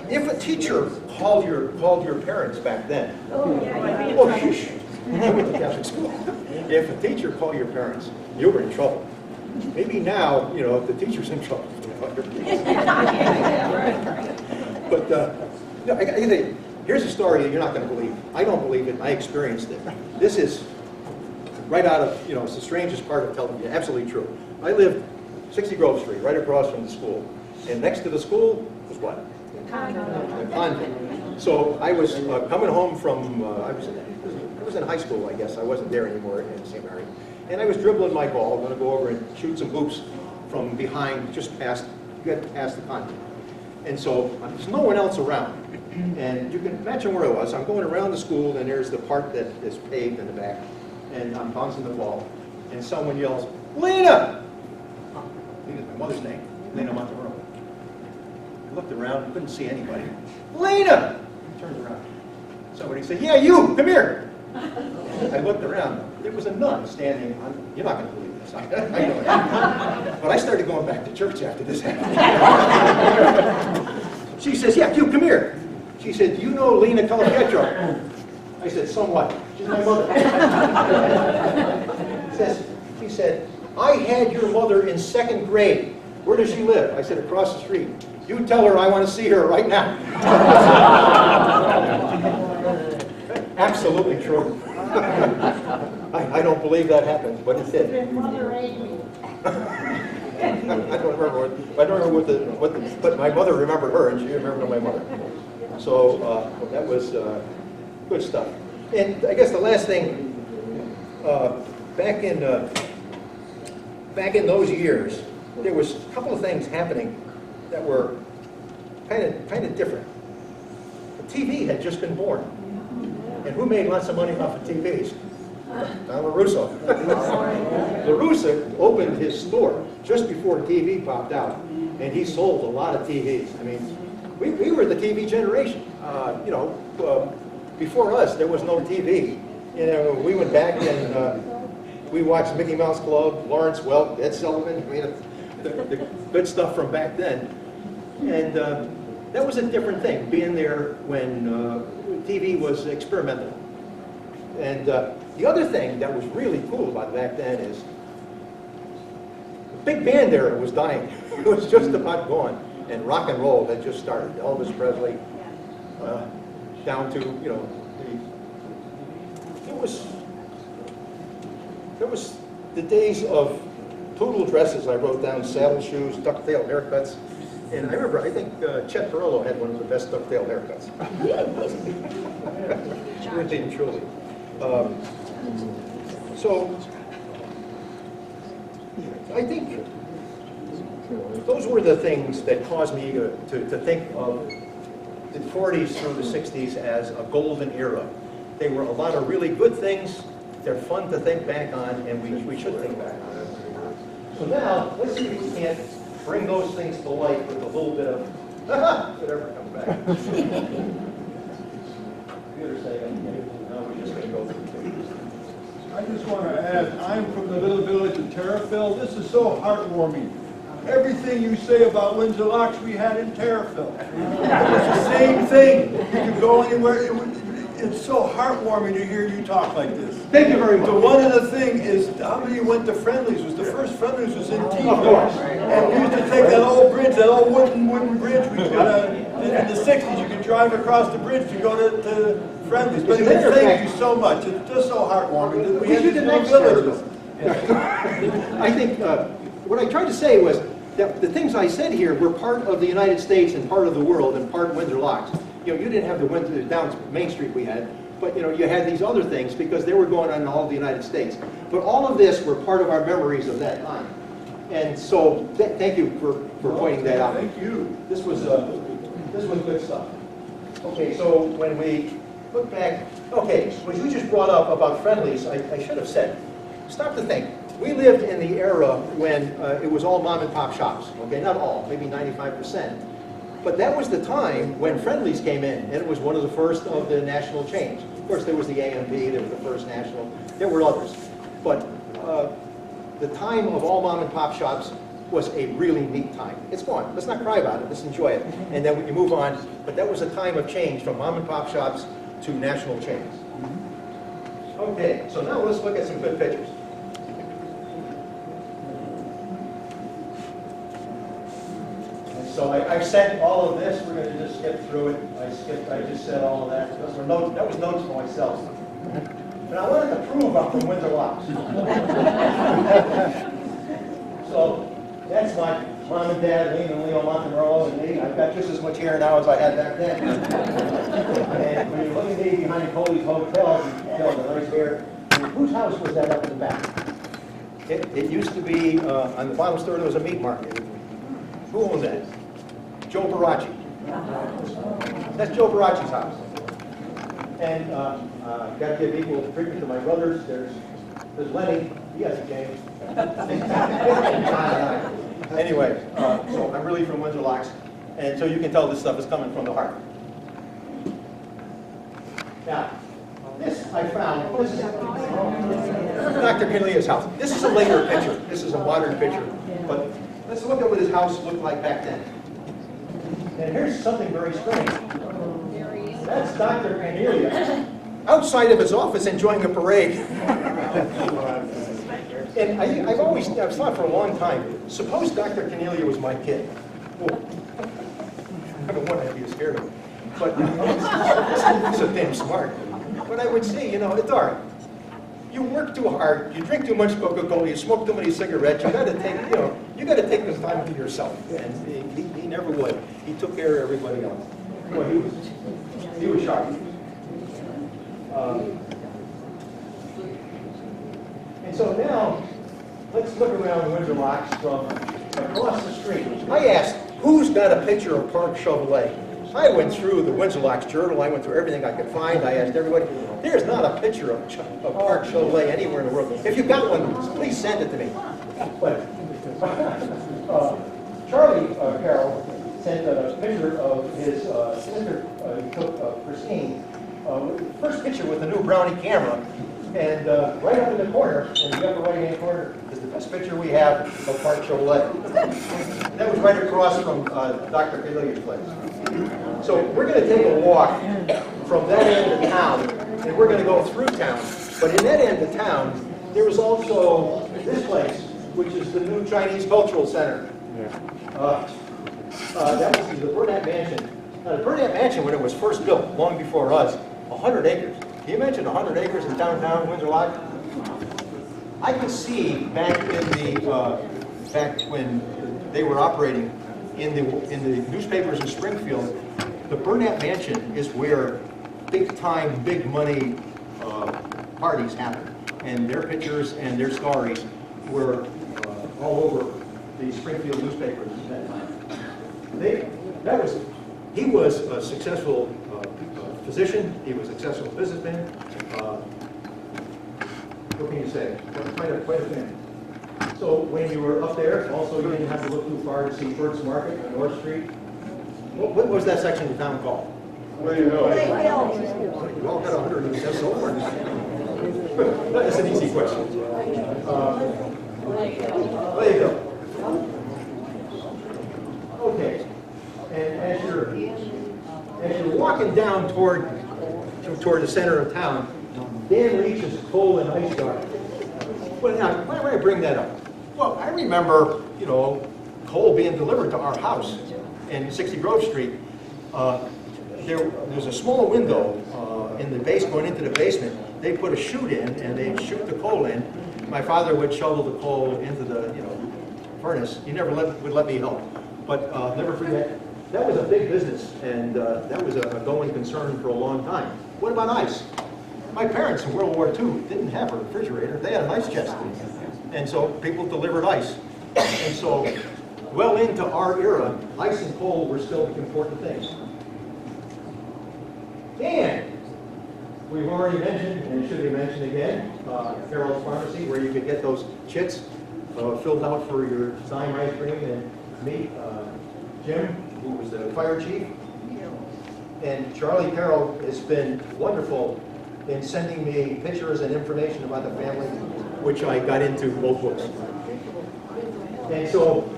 If a teacher called your parents back then, well, shh. I went to Catholic school. If a teacher called your parents, you were in trouble. Maybe now, if the teacher's in trouble. But I gotta say, here's a story that you're not going to believe. I don't believe it. I experienced it. This is right out of, it's the strangest part of television. Absolutely true. I lived 60 Grove Street, right across from the school. And next to the school was what? The convent. So I was coming home from, I was in high school, I guess. I wasn't there anymore in St. Mary. And I was dribbling my ball, going to go over and shoot some hoops from behind, just past the convent. And so there's no one else around. And you can imagine where I was. I'm going around the school, and there's the part that is paved in the back. And I'm bouncing the ball. And someone yells, Lena! Lena's my mother's name, Mel Montemerlo. I looked around, couldn't see anybody. Lena! I turned around. Somebody said, yeah, you, come here. I looked around. There was a nun standing on, you're not going to believe this. I know it. But I started going back to church after this happened. She says, yeah, you, come here. She said, do you know Lena Colapietro? I said, somewhat. She's my mother. She said, I had your mother in 2nd grade. Where does she live? I said, across the street. You tell her I want to see her right now. Absolutely true. I don't believe that happened, but it did. Mother Amy. I don't remember but my mother remembered her, and she remembered my mother. So that was good stuff. And I guess the last thing, back in those years, there was a couple of things happening that were kind of different. The TV had just been born, and who made lots of money off of TVs? Don LaRusso. LaRusso opened his store just before TV popped out, and he sold a lot of TVs. I mean, we were the TV generation. Before us, there was no TV. You know, we went back and we watched Mickey Mouse Club, Lawrence Welk, Ed Sullivan, I mean, the good stuff from back then. And that was a different thing, being there when TV was experimental. And the other thing that was really cool about back then is the big band era was dying. It was just about gone. And rock and roll had just started. Elvis Presley, down to, you know, there was the days of poodle dresses. I wrote down saddle shoes, ducktail haircuts. And I remember, I think Chet Perillo had one of the best ducktail haircuts. Really and truly. So, I think those were the things that caused me to think of the 40s through the 60s as a golden era. They were a lot of really good things. They're fun to think back on, and we should think back on them. So now, let's see if we can't bring those things to light with a little bit of whatever comes back. Computer saying, no, we're just going to go through pictures. I just want to add, I'm from the little village of Terriffill. This is so heartwarming. Everything you say about Windsor Locks we had in Terriffill. It's the same thing. You can go anywhere. It's so heartwarming to hear you talk like this. Thank you very much. So one of the things is, how many went to Friendlies? Was the first Friendlies was in Beaver. Of course. And we used to take that old bridge, that old wooden bridge. We could, in the 60s, you could drive across the bridge to go to Friendlies. But thank you so much. It's just so heartwarming that we had these little villages. I think what I tried to say was that the things I said here were part of the United States and part of the world and part of Windsor Locks. You know, you didn't have the Windsor down Main Street we had, but you know, you had these other things because they were going on in all of the United States. But all of this were part of our memories of that time. And so, thank you for pointing that out. Thank you. This was good stuff. Okay, so when we look back, okay, what you just brought up about Friendlies, I should have said, stop to think. We lived in the era when it was all mom and pop shops. Okay, not all, maybe 95%. But that was the time when Friendlies came in, and it was one of the first of the national chains. Of course, there was the AMP, there was the First National, there were others. But the time of all mom and pop shops was a really neat time. It's gone. Let's not cry about it. Let's enjoy it. And then you move on. But that was a time of change from mom and pop shops to national chains. Okay, so now let's look at some good pictures. So I've sent all of this. We're going to just skip through it. I just said all of that. Those were notes. That was notes for myself. And I wanted to prove I'm from Windsor Locks. So that's my mom and dad, Lena and Mel Montemerlo, and me. I've got just as much hair now as I had back then. And when you look at me behind Coley's Hotel, you know, the nice hair. Whose house was that up in the back? It used to be, on the bottom store, there was a meat market. Who owned that? Joe Baracci. That's Joe Baracci's house. And got to give equal treatment to my brothers. There's Lenny. He hasn't changed. Anyway, so I'm really from Windsor Locks. And so you can tell this stuff is coming from the heart. Now, this I found, this is Dr. Connealy's house. This is a later picture. This is a modern picture. But let's look at what his house looked like back then. And here's something very strange. That's Dr. Connealy outside of his office enjoying a parade. And I've thought for a long time, suppose Dr. Connealy was my kid. Well, I don't want to be scared of him. But he's so damn smart. But I would say, you know, Dart, you work too hard, you drink too much Coca-Cola, you smoke too many cigarettes, you got to take, you know, you got to take this time to yourself. And he never would. He took care of everybody else. Well, he was sharp. And so now, let's look around Windsor Locks from across the street. I asked, who's got a picture of Park Chevrolet? I went through the Windsor Locks Journal, I went through everything I could find, I asked everybody. There's not a picture of Park Chevrolet anywhere in the world. If you've got one, please send it to me. But Charlie Carroll sent a picture of his sister, he took Christine, first picture with the new Brownie camera, and right up in the corner, in the upper right-hand corner, is the best picture we have of Park Chevrolet. That was right across from Dr. Connealy's place. So we're going to take a walk from that end of town, and we're going to go through town. But in that end of town, there was also this place, which is the new Chinese Cultural Center. That was the Burnett Mansion. Now, the Burnett Mansion, when it was first built, long before us, 100 acres. Can you imagine 100 acres in downtown Windsor Locks? I could see back when they were operating in the newspapers in Springfield, the Burnett Mansion is where big time, big money parties happen. And their pictures and their stories were all over the Springfield newspapers at that time. He was a successful physician, he was a successful businessman. What can you say? Quite a thing. So when you were up there, also you didn't have to look too far to see Burt's Market on North Street. What was that section of town called? Lay Hill. You all got 100 that's over. That's an easy question. Lay Hill. Okay. And as you're walking down toward the center of town, Dan reaches coal and ice garden. Well, now, why do I bring that up? Well, I remember, you know, coal being delivered to our house in 60 Grove Street. There's a small window in the base going into the basement. They put a chute in, and they'd shoot the coal in. My father would shovel the coal into the, furnace. He never would let me help. But never forget, that was a big business, and that was a going concern for a long time. What about ice? My parents in World War II didn't have a refrigerator. They had an ice chest. And so people delivered ice. And so well into our era, ice and coal were still important things. And we've already mentioned, and it should be mentioned again, Carol's Pharmacy, where you could get those chits filled out for your Stein ice cream, and meet Jim, who was the fire chief. And Charlie Carroll has been wonderful in sending me pictures and information about the family, which I got into both books. And so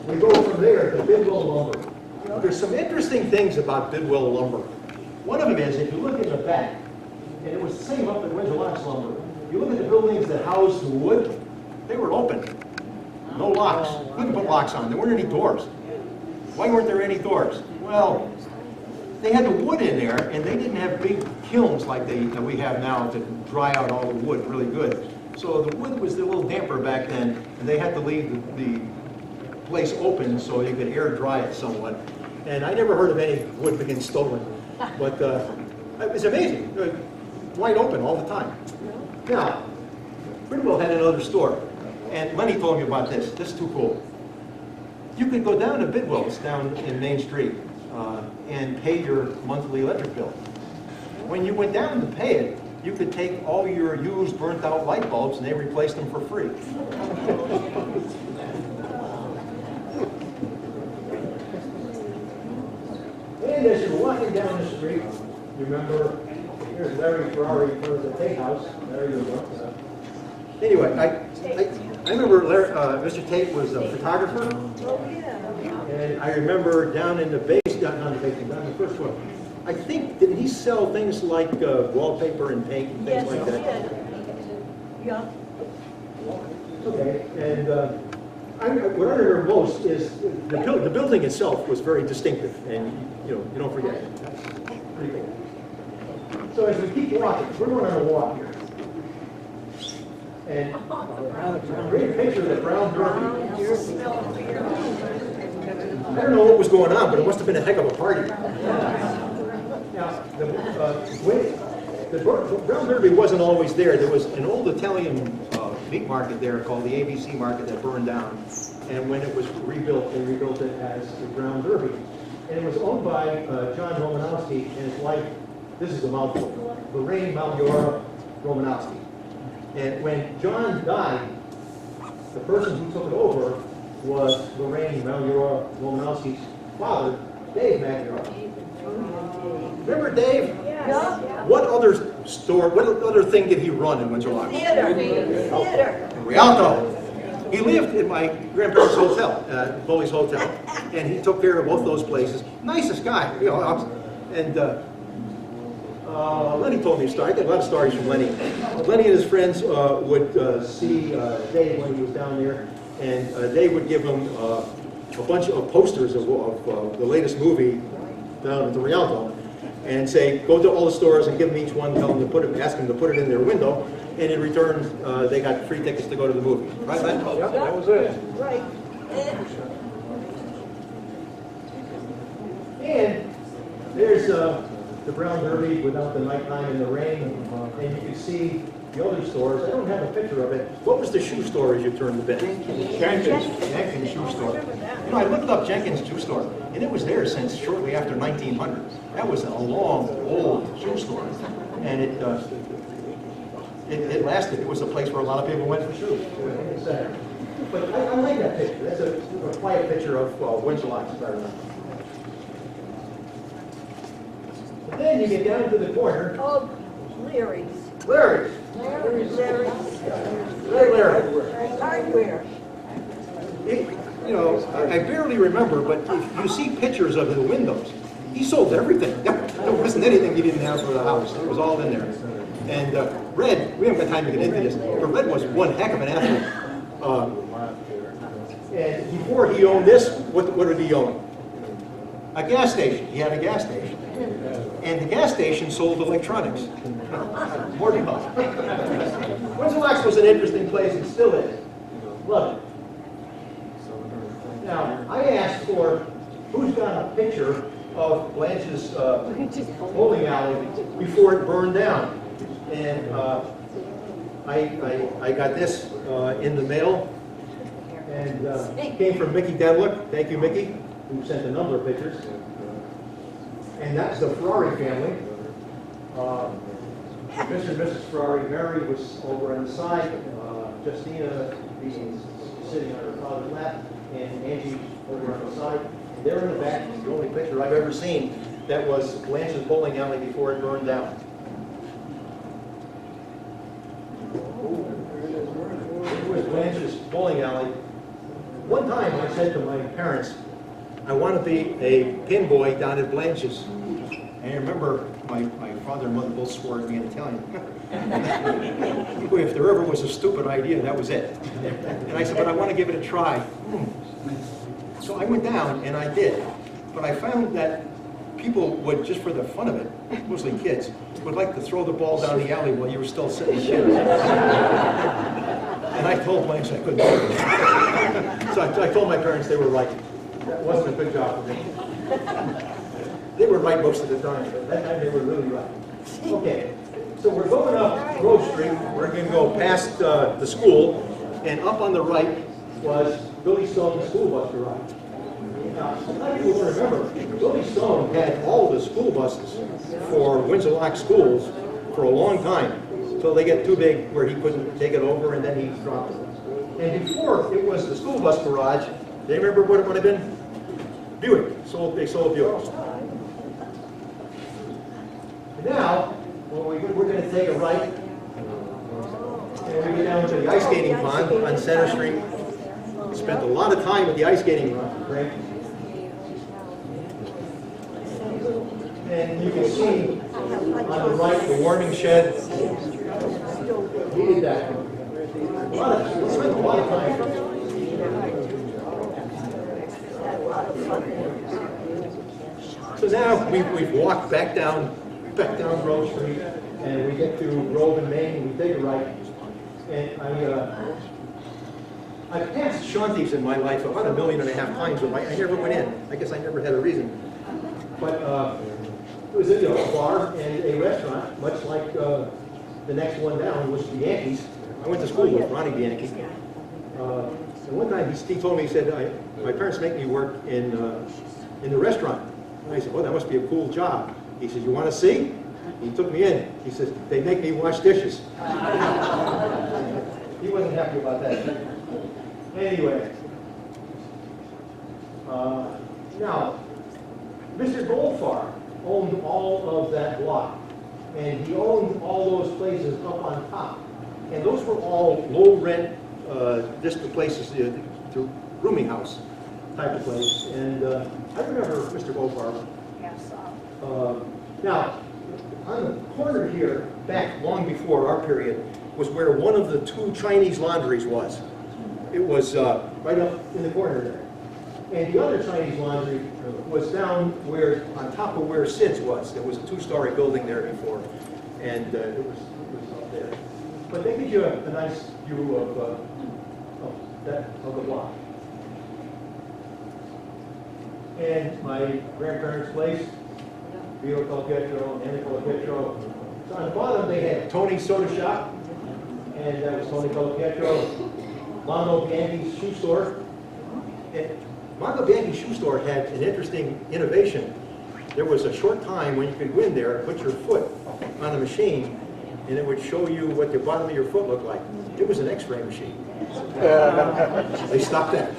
we go from there to Bidwell Lumber. There's some interesting things about Bidwell Lumber. One of them is, if you look in the back, and it was the same up at Windsor Locks Lumber, you look at the buildings that housed the wood, they were open. No locks. Couldn't put locks on. There weren't any doors. Why weren't there any doors? Well, they had the wood in there, and they didn't have big kilns like that we have now to dry out all the wood really good. So the wood was a little damper back then, and they had to leave the place open so you could air dry it somewhat. And I never heard of any wood being stolen, but it's amazing. Wide open all the time. Now, Bidwell had another store, and Lenny told me about this. This is too cool. You could go down to Bidwell's down in Main Street and pay your monthly electric bill. When you went down to pay it, you could take all your used, burnt-out light bulbs, and they replaced them for free. coming down the street, you remember, here's Larry Ferrari in front of the Tate House. There you go. Anyway, I remember Mr. Tate was a photographer. And I remember down in the base, down in the first floor, I think, didn't he sell things like wallpaper and paint and things like that? Yeah. Okay, and what I remember most is the building itself was very distinctive, and you don't forget it. That's pretty cool. So as we keep walking, we're going on a walk here. And great picture of the brown derby. I don't know what was going on, but it must have been a heck of a party. Now, the brown derby wasn't always there. There was an old Italian meat market there called the ABC Market that burned down. And when it was rebuilt, they rebuilt it as the brown derby. And it was owned by John Romanowski and his wife, this is a mouthful, Lorraine Malliora Romanowski. And when John died, the person who took it over was Lorraine Malliora Romanowski's father, Dave Malliora. Remember Dave? Yeah. What other thing did he run in Windsor Locks? Theater. Rialto. He lived in my grandparents' hotel, Bully's Hotel, and he took care of both those places. Nicest guy, And Lenny told me a story. I get a lot of stories from Lenny. Lenny and his friends would see Dave when he was down there, and Dave would give him a bunch of posters of the latest movie down at the Rialto, and say, go to all the stores and give them each one, tell them to ask them to put it in their window, and in return, they got free tickets to go to the movie. Right, Len? Yep, that was it. Right. And there's the brown derby without the nighttime and the rain, and you can see the other stores. I don't have a picture of it. What was the shoe store as you turned the bend? Jenkins shoe store. I looked up Jenkins shoe store, and it was there since shortly after 1900. That was a long, old shoe store, and it lasted. It was a place where a lot of people went for shoes. But I like that picture. That's a quiet picture of Windsor Locks. And then you get down to the corner. Oh, Larry's. Larry's. Larry's. Hardware. I barely remember, but if you see pictures of the windows, he sold everything. There wasn't anything he didn't have for the house. It was all in there. And Red, we haven't got time to get into this, but Red was one heck of an athlete. And before he owned this, what did he own? A gas station. He had a gas station. And the gas station sold electronics. More than enough. Windsor Locks was an interesting place, and still is. Love it. Now, I asked for who's got a picture of Blanche's bowling alley before it burned down. And I got this in the mail, and it came from Mickey Dedlick. Thank you, Mickey, who sent a number of pictures. And that's the Ferrari family. Mr. and Mrs. Ferrari. Mary was over on the side. Justina being sitting on her father's lap, and Angie over on the side. And they're in the back. It's the only picture I've ever seen that was Blanche's bowling alley before it burned down. It was Blanche's bowling alley. One time I said to my parents, I want to be a pin boy down at Blanche's. And I remember my father and mother both swore at me in Italian. If there ever was a stupid idea, that was it. And I said, but I want to give it a try. So I went down and I did. But I found that people would, just for the fun of it, mostly kids, would like to throw the ball down the alley while you were still sitting in the chair. And I told Blanche I couldn't do it. So I told my parents they were right. That wasn't a good job for me. They were right most of the time, but that time they were really right. Okay, so we're going up Grove Street. We're going to go past the school, and up on the right was Billy Stone's school bus garage. Now, a lot of people don't remember, Billy Stone had all the school buses for Windsor Locks schools for a long time, so they get too big where he couldn't take it over, and then he dropped it. And before it was the school bus garage, they remember what it would have been? Buick. They sold Buicks. Now, we're going to take a right, and we get down to the ice skating pond on Center Street. Spent a lot of time at the ice skating rink. And you can see on the right the warming shed. We did that. We spent a lot of time. So now we've walked back down Grove Street, and we get to Grove and Main, and we take a right. And I've passed shanties in my life about 1.5 million times, but I never went in. I guess I never had a reason. But it was a bar and a restaurant, much like the next one down, was the Yankees. I went to school with Ronnie Bianchi. And one time he told me, he said, my parents make me work in the restaurant. And I said, well, that must be a cool job. He said, you want to see? He took me in. He says, they make me wash dishes. He wasn't happy about that. Anyway. Now, Mr. Goldfarb owned all of that block. And he owned all those places up on top. And those were all low-rent distant places, the rooming house type of place. And I remember Mr. Goldfarb. Now, on the corner here, back long before our period, was where one of the 2 Chinese laundries was. It was right up in the corner there. And the other Chinese laundry was down where, on top of where Sid's was. There was a 2-story building there before, and it was up there. But they give you a nice view of the block. And my grandparents' place, Beaver Colpietro, Anna Colpietro. So on the bottom they had Tony's Soda Shop, and that was Tony Colpietro. Mondo Bianchi's shoe store. And Mondo Bianchi's shoe store had an interesting innovation. There was a short time when you could go in there and put your foot on a machine, and it would show you what the bottom of your foot looked like. It was an X-ray machine. They stopped that.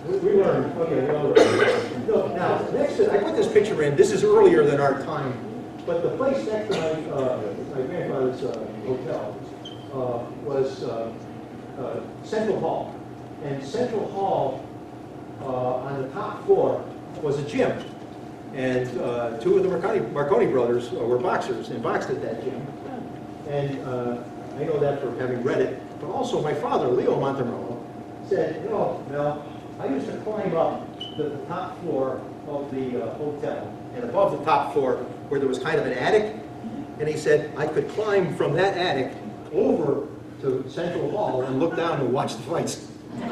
We learned. Okay, we all learned. No, now, next, I put this picture in. This is earlier than our time, but the place next to my grandfather's hotel was Central Hall. And Central Hall, on the top floor, was a gym. And 2 of the Marconi brothers were boxers and boxed at that gym. And I know that from having read it. But also my father, Leo Montemerlo, said, you know, Mel, I used to climb up to the top floor of the hotel, and above the top floor where there was kind of an attic, and he said I could climb from that attic over to Central Hall and look down and watch the fights. That's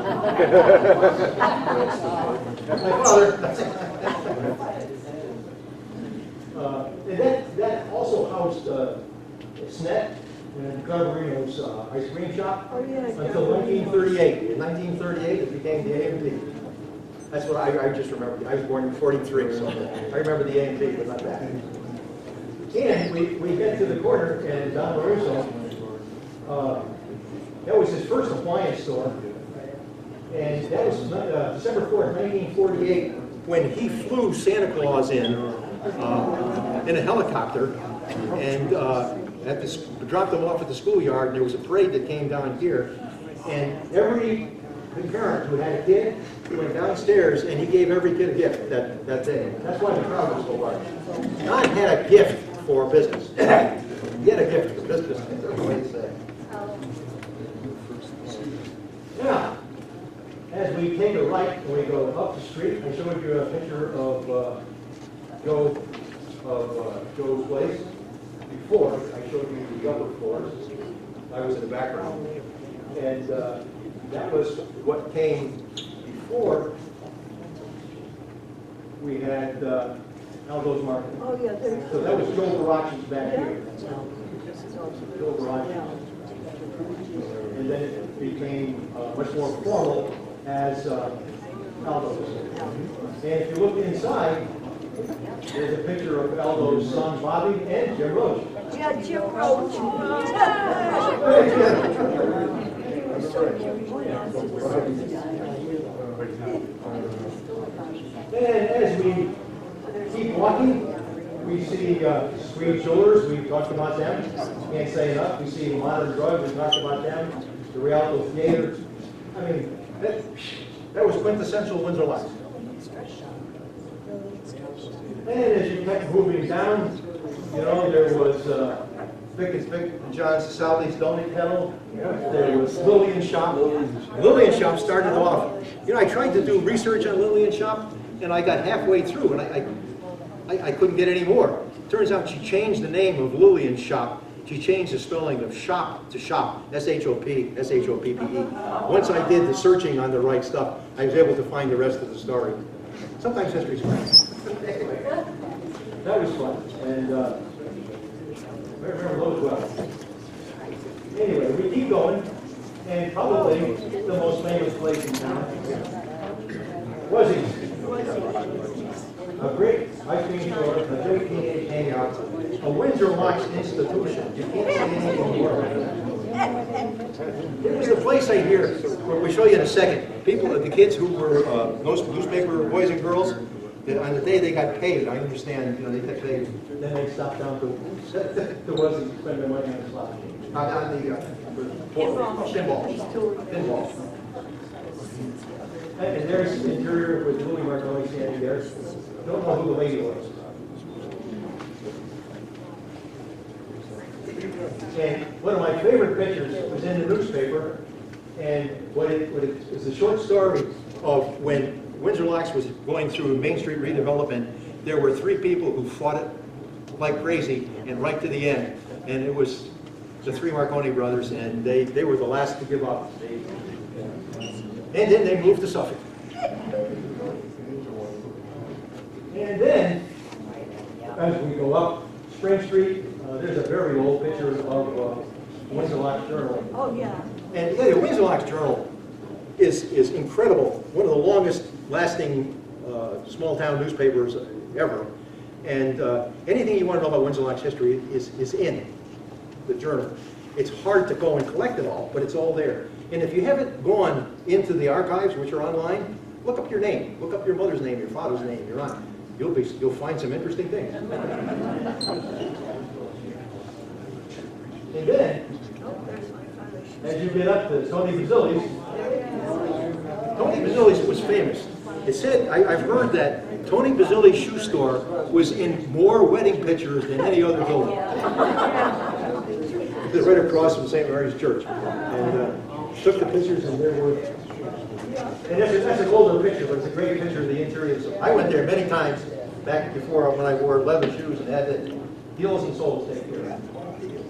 my father. And that also housed Snet and Garbarino's ice cream shop until 1938. In 1938, it became the A&P. That's what I just remember. I was born in 43, so I remember the A&P, but not that. And we get to the corner, and Don Oronzo, that was his first appliance store. And that was December 4th, 1948, when he flew Santa Claus in a helicopter, and dropped them off at the schoolyard, and there was a parade that came down here, and every parent who had a kid went downstairs, and he gave every kid a gift that day. That's why the crowd was so large. Don had a gift for business. He had a gift for business, that's the way to say. Now, as we take a right and we go up the street, I showed you a picture of Joe's place. Before, I showed you the upper floors. I was in the background. And that was what came before we had Aldo's Market. Oh, yeah, there's... So that was Joe Baracci's back here. Joe Baracci. And then it became much more formal as Aldo's. And if you look inside, there's a picture of Aldo's son Bobby and Jim Roach. Yeah, Jim Roach. And as we keep walking, We see screen jewelers, we talked about them. Can't say enough. We see modern drugs, we talked about them. The Rialto Theater. I mean, that was quintessential Windsor Locks. And as you kept moving down, you know, there was Vic and John Sally's Donut Kettle. There was Lillian Shop. Lillian Shop started off, you know, I tried to do research on Lillian Shop, and I got halfway through, and I couldn't get any more. Turns out she changed the name of Lillian Shop. She changed the spelling of shop to shop, S-H-O-P, S-H-O-P-P-E. Once I did the searching on the right stuff, I was able to find the rest of the story. Sometimes history's fun. That was fun, and I remember those well. Anyway, we keep going, and probably the most famous place in town, Wuzzy's. A great ice cream store, a great teenage hangout, a Windsor Locks institution. You can't say anything more. It was the place I hear, we'll show you in a second, people, the kids who were newspaper boys and girls, that on the day they got paid, I understand, you know, they got paid, then they stopped down to Wuzzy's to spend their money on the slot machine. On the pinball. And there's the interior with Louis Marconi standing there. Don't know who the lady was. And one of my favorite pictures was in the newspaper, and it's a short story of when Windsor Locks was going through Main Street redevelopment. There were 3 people who fought it like crazy and right to the end. And it was the 3 Marconi brothers, and they were the last to give up. And then they moved to Suffolk. And then, as we go up Spring Street, there's a very old picture of Windsor Locks Journal. Oh, yeah. And yeah, the Windsor Locks Journal is incredible. One of the longest lasting small town newspapers ever. And anything you want to know about Windsor Locks history is in the journal. It's hard to go and collect it all, but it's all there. And if you haven't gone into the archives, which are online, look up your name. Look up your mother's name, your father's name, your aunt. You'll find some interesting things. And then, as you get up to Tony Basili's was famous. It said, I've heard that Tony Basili's shoe store was in more wedding pictures than any other building. They're right across from St. Mary's Church. And took the pictures, and there were, and that's an older picture, but it's a great picture of the interior. So I went there many times back before when I wore leather shoes and had the heels and soles taken care of.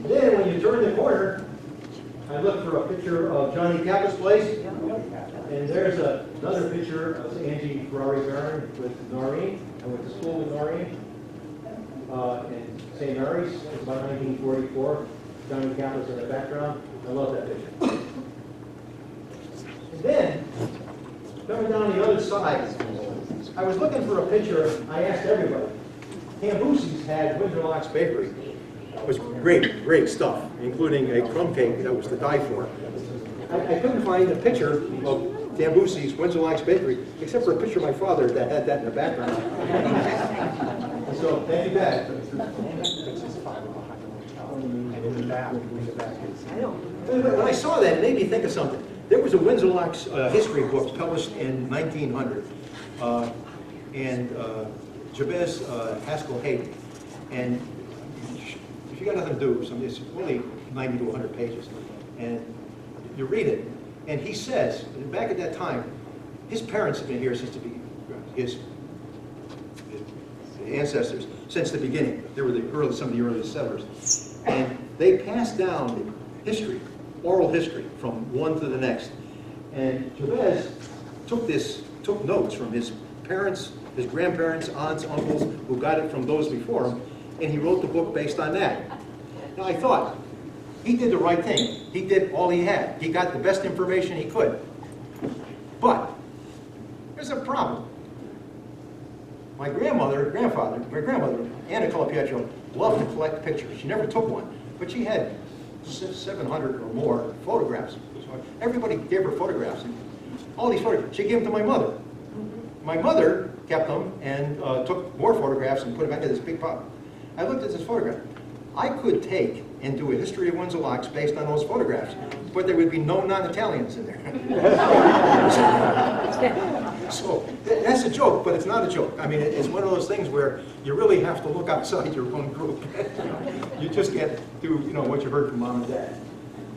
Then when you turn the corner, I looked for a picture of Johnny Kappa's place, and there's another picture of Angie Ferrari Barron with Noreen. I went to school with Noreen in St. Mary's. It's about 1944. Johnny Kappa's in the background. I love that picture. And then, coming down the other side, I was looking for a picture. I asked everybody. Cambusi's had Windsor Locks Bakery. It was great, great stuff, including a crumb cake that was to die for. I couldn't find a picture of Cambusi's Windsor Locks Bakery, except for a picture of my father that had that in the background. So, thank you, Dad. When I saw that, it made me think of something. There was a Windsor Locks history book published in 1900, and Jabez Haskell Hayden. And if you got nothing to do, it's only 90 to 100 pages, and you read it, and he says, back at that time, his parents have been here since the beginning, his ancestors, since the beginning. They were some of the earliest settlers. And they passed down history, oral history, from one to the next. And Jabez took notes from his parents, his grandparents, aunts, uncles, who got it from those before him, and he wrote the book based on that. Now I thought, he did the right thing. He did all he had. He got the best information he could. But there's a problem. My grandmother, Anna Colapietro, loved to collect pictures. She never took one, but she had 700 or more photographs. Everybody gave her photographs. All these photographs, she gave them to my mother. My mother kept them and took more photographs and put them back in this big pile. I looked at this photograph. I could take and do a history of Windsor Locks based on those photographs, but there would be no non-Italians in there. So that's a joke, but it's not a joke. I mean, it's one of those things where you really have to look outside your own group. You just can't do, you know, what you heard from mom and dad.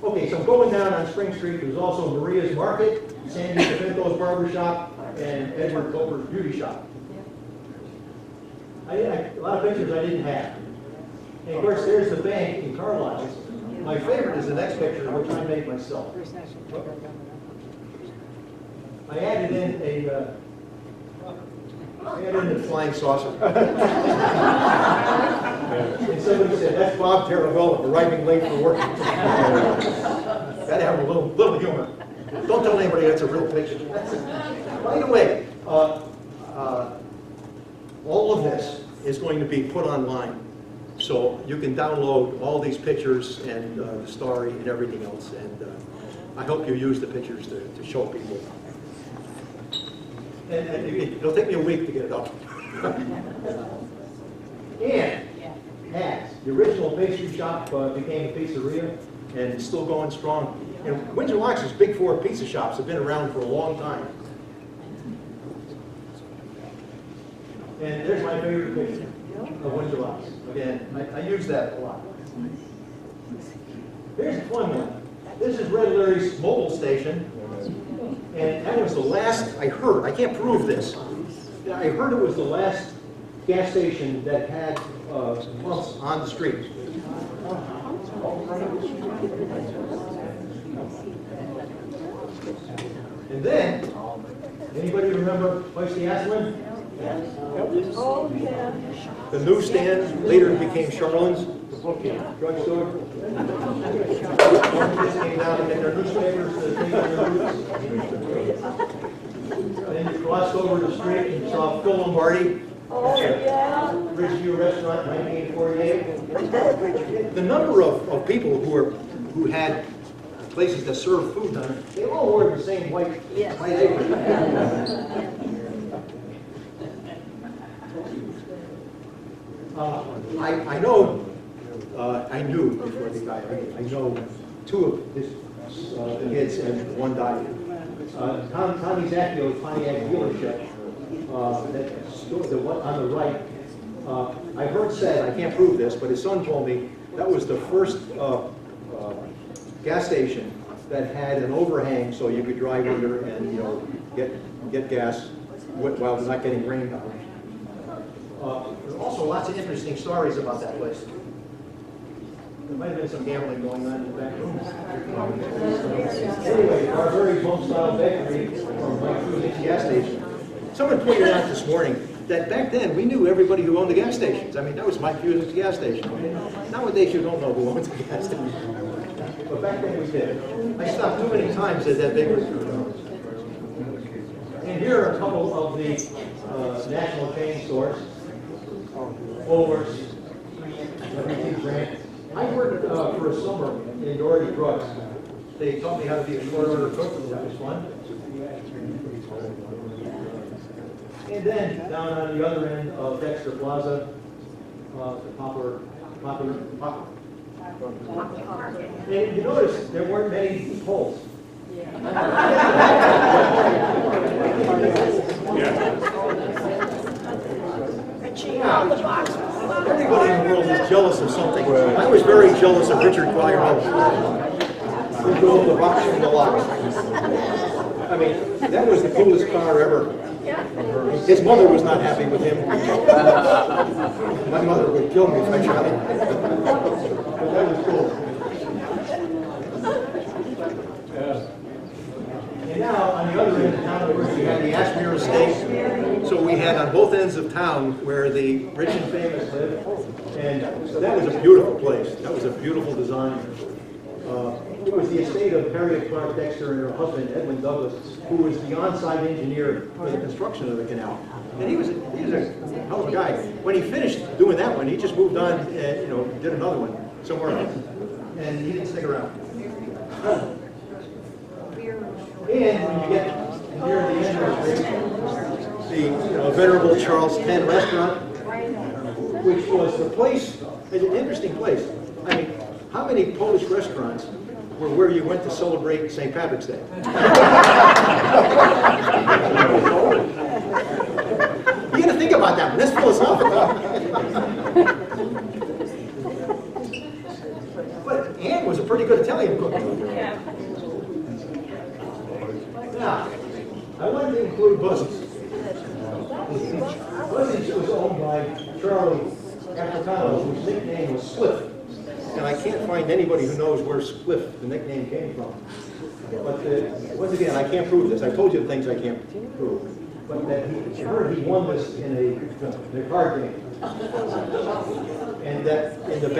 Okay, so going down on Spring Street, there's also Maria's Market, Sandy DeVinto's Barber Shop, and Edward Coper's Beauty Shop. A lot of pictures I didn't have. And of course, there's the bank in Carlisle. My favorite is the next picture, which I made myself. I added in a flying saucer. And somebody said, that's Bob Taravella arriving late for work. Gotta have a little humor. Don't tell anybody that's a real picture. By the way, all of this is going to be put online. So you can download all these pictures and the story and everything else. And I hope you use the pictures to show people. And it'll take me a week to get it up. And as the original pastry shop became a pizzeria and it's still going strong. And Windsor Locks' big four pizza shops have been around for a long time. And there's my favorite picture of Windsor Locks. Again, I use that a lot. Here's a fun one. This is Red Larry's mobile station. And that was the last, I heard, I can't prove this. I heard it was the last gas station that had pumps on the street. And then, anybody remember Feisty Aslan? Oh, yeah. The newsstand later became Charlin's drugstore. Kids came down to get their newspapers to take their roots. Then you crossed over the street and saw Phil Lombardi. Oh, yeah. Ridgeview Restaurant, 1948. The number of people who had places that served food on it, they all wore the same white apron. I knew before they died. I know two of his kids and one died. Tommy Zacchio's Pontiac dealership, the one on the right. I heard said, I can't prove this, but his son told me that was the first gas station that had an overhang so you could drive under and get gas while not getting rained on. There's also lots of interesting stories about that place. There might have been some gambling going on in the back room. Anyway, our very home-style bakery from Mike Fusic's gas station. Someone pointed out this morning that back then we knew everybody who owned the gas stations. I mean, that was Mike Fusic's gas station. Nowadays you don't know who owns the gas station. But back then we did. I stopped too many times at that bakery. And here are a couple of the national chain stores. Woolworths, everything brand. I worked for a summer in Doherty Drugs. They taught me how to be a short order cook, that was fun. And then down on the other end of Dexter Plaza, the Poplar. And you notice there weren't many poles. Everybody in the world is jealous of something. I was very jealous of Richard Quagliarella, who drove the Rocks from the Locks. I mean, that was the coolest car ever. His mother was not happy with him. My mother would kill me if I tried. But that was cool. And now, on the other end of town, of course, we had the Ashmere Estate. So we had on both ends of town where the rich and famous lived. And that was a beautiful place. That was a beautiful design. It was the estate of Harriet Clark Dexter and her husband, Edwin Douglas, who was the on-site engineer for the construction of the canal. And he was a hell of a guy. When he finished doing that one, he just moved on and did another one somewhere else. And he didn't stick around. And when you get near the end of the street, the venerable Charles Penn restaurant. which was the place, it's an interesting place. I mean, how many Polish restaurants were where you went to celebrate St. Patrick's Day? You got to think about that one. That's philosophical. But Anne was a pretty good Italian cook. Now, I wanted to include Buzzies. Buzzies was owned by Charlie Africano, whose nickname was Spliff. And I can't find anybody who knows where Spliff, the nickname, came from. But once again, I can't prove this. I told you the things I can't prove. But that he heard he won this in a card game. And that in the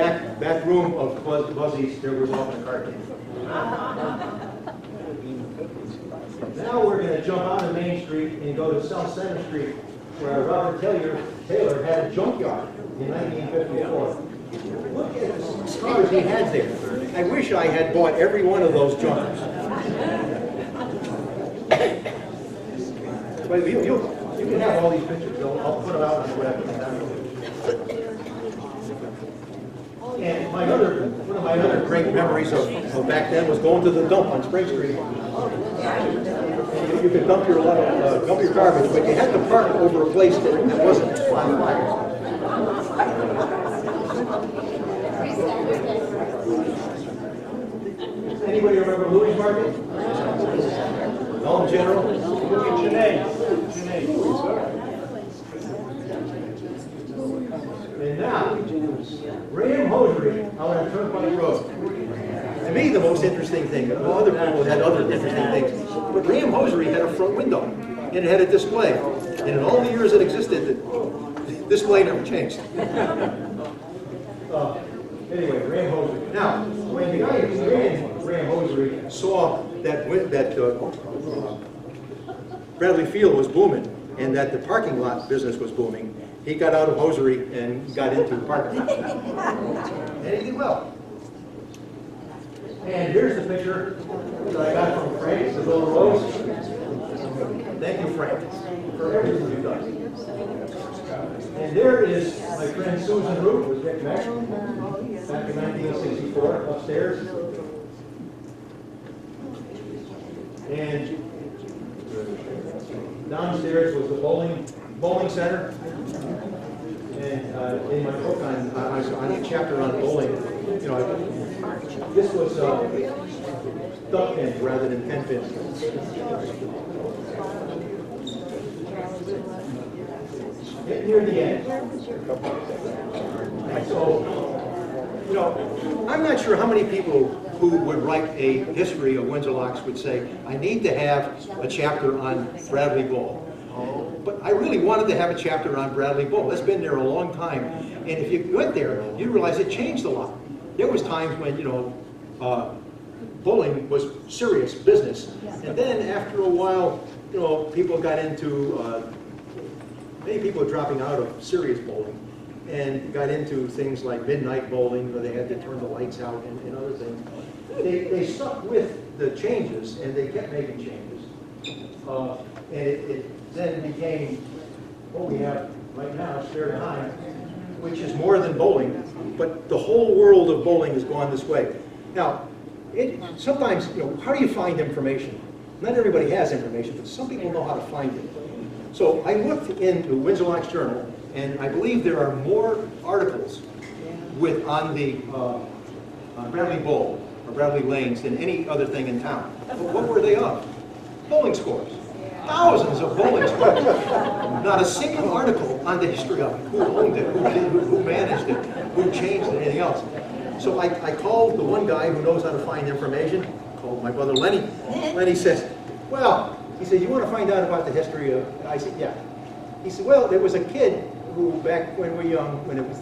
back room of Buzzies, there was often a card game. Now we're going to jump out of Main Street and go to South Center Street, where Robert Taylor had a junkyard in 1954. Look at the cars he had there. I wish I had bought every one of those junkers. But you can have all these pictures. I'll put them out on the web. And one of my other great memories of back then was going to the dump on Spring Street. And you could dump your garbage, but you had to park over a place that wasn't on fire. Anybody remember Louis Market? Dollar General? Look at Janae. And now, Graham Hosiery out on Turnpike Road. To me, the most interesting thing, other people had other interesting things, but Graham Hosiery had a front window, and it had a display. And in all the years it existed, the display never changed. Anyway, Graham Hosiery. Now, when the guy who ran Graham Hosiery saw that Bradley Field was booming and that the parking lot business was booming, he got out of hosiery and got into parking. And he did well. And here's the picture that I got from Frank. It's a little rose. Thank you, Frank, for everything you've done. And there is my friend Susan Root with Rick Beck, back in 1964, upstairs. And downstairs was the bowling center. And in my book on a chapter on bowling, you know, this was duck pins rather than pen pins. Get near the end. So, you know, I'm not sure how many people who would write a history of Windsor Locks would say, I need to have a chapter on Bradley Bull. But I really wanted to have a chapter on Bradley Bull. It's been there a long time. And if you went there, you realize it changed a lot. There was times when, you know, bowling was serious business. And then after a while, you know, people got into, many people were dropping out of serious bowling and got into things like midnight bowling, where they had to turn the lights out and other things. They stuck with the changes, and they kept making changes. And it then became what we have right now, Spare Time, which is more than bowling, but the whole world of bowling has gone this way. Now, sometimes, you know, how do you find information? Not everybody has information, but some people know how to find it. So I looked in the Windsor Locks Journal, and I believe there are more articles on Bradley Bull or Bradley Lanes than any other thing in town. But what were they of? Bowling scores. Thousands of bowling scores. Not a single article on the history of it. Who owned it? Who managed it? Who changed it? Anything else? So I called the one guy who knows how to find information. Called my brother Lenny. Lenny says, well, he said, you want to find out about the history of? I said, yeah. He said, well, there was a kid who back when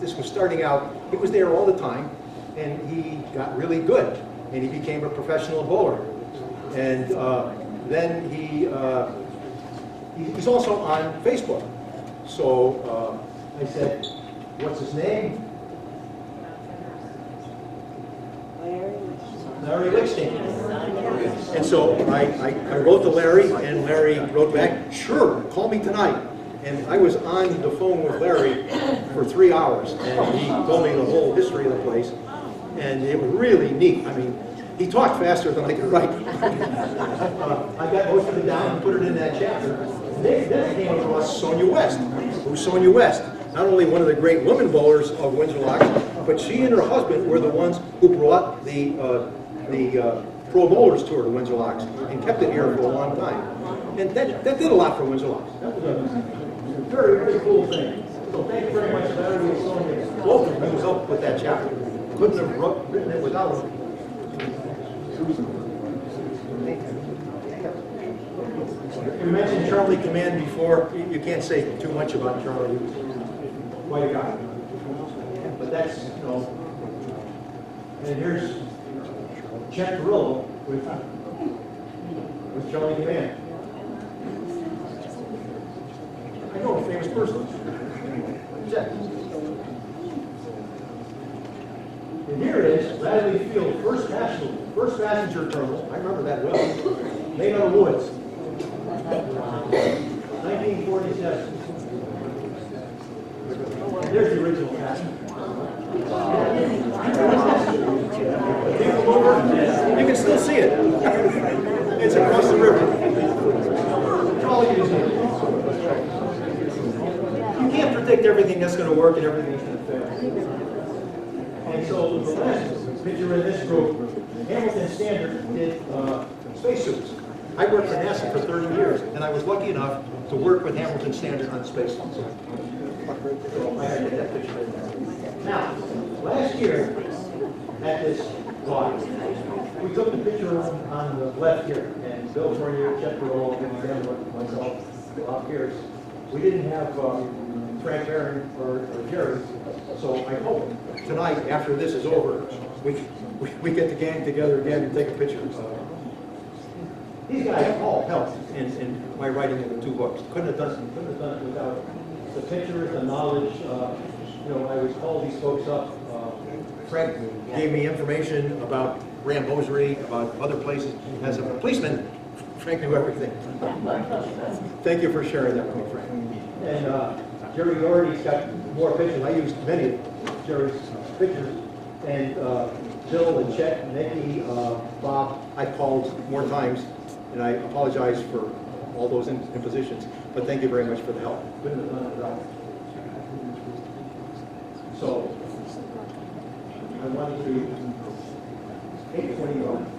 this was starting out, he was there all the time, and he got really good, and he became a professional bowler. And then he's also on Facebook. So I said, what's his name? Larry Lickstein. And so I wrote to Larry, and Larry wrote back, sure, call me tonight. And I was on the phone with Larry for 3 hours, and he told me the whole history of the place, and it was really neat. I mean, he talked faster than I could write. I got most of it down and put it in that chapter. Then came across Sonia West. Who's Sonia West? Not only one of the great women bowlers of Windsor Locks, but she and her husband were the ones who brought the Pro Bowlers Tour to Windsor Locks and kept it here for a long time. And that did a lot for Windsor Locks. That was a very, very cool thing. So thank you very much, Larry and Sonia. Both of you helped with that chapter. Couldn't have written it without them. You mentioned Charlie Command before. You can't say too much about Charlie. He was quite a guy. But that's, you know, and here's Chet Perillo with Charlie Command. I know a famous person. Chet. And here it is, Radley Field, first passenger terminal. I remember that well. Made out of woods. 1947. And there's the original passenger. You can still see it. It's across the river. You can't predict everything that's going to work and everything that's going to fail. And so the last picture in this group, Hamilton Standard did spacesuits. I worked for NASA for 30 years, and I was lucky enough to work with Hamilton Standard on spacesuits. So I had to get that picture in there. Now, last year at this walk, we took the picture on the left here, and Bill Fournier, Chet Perillo, and myself up here. We didn't have Frank Barron or Jerry, so I hope tonight, after this is over, we get the gang together again and take a picture. These guys all helped in my writing of the two books. Couldn't have done it without the pictures, the knowledge. You know, I would call these folks up. Frank gave me information about Rambosery, about other places. As a policeman, Frank knew everything. Thank you for sharing that with me, Frank. And Jerry Doherty's got more pictures. I used many of Jerry's pictures. And Bill and Chet and Nikki, Bob, I called more times. And I apologize for all those impositions, but thank you very much for the help. Couldn't have done it without it. So, I wanted to take 20 minutes.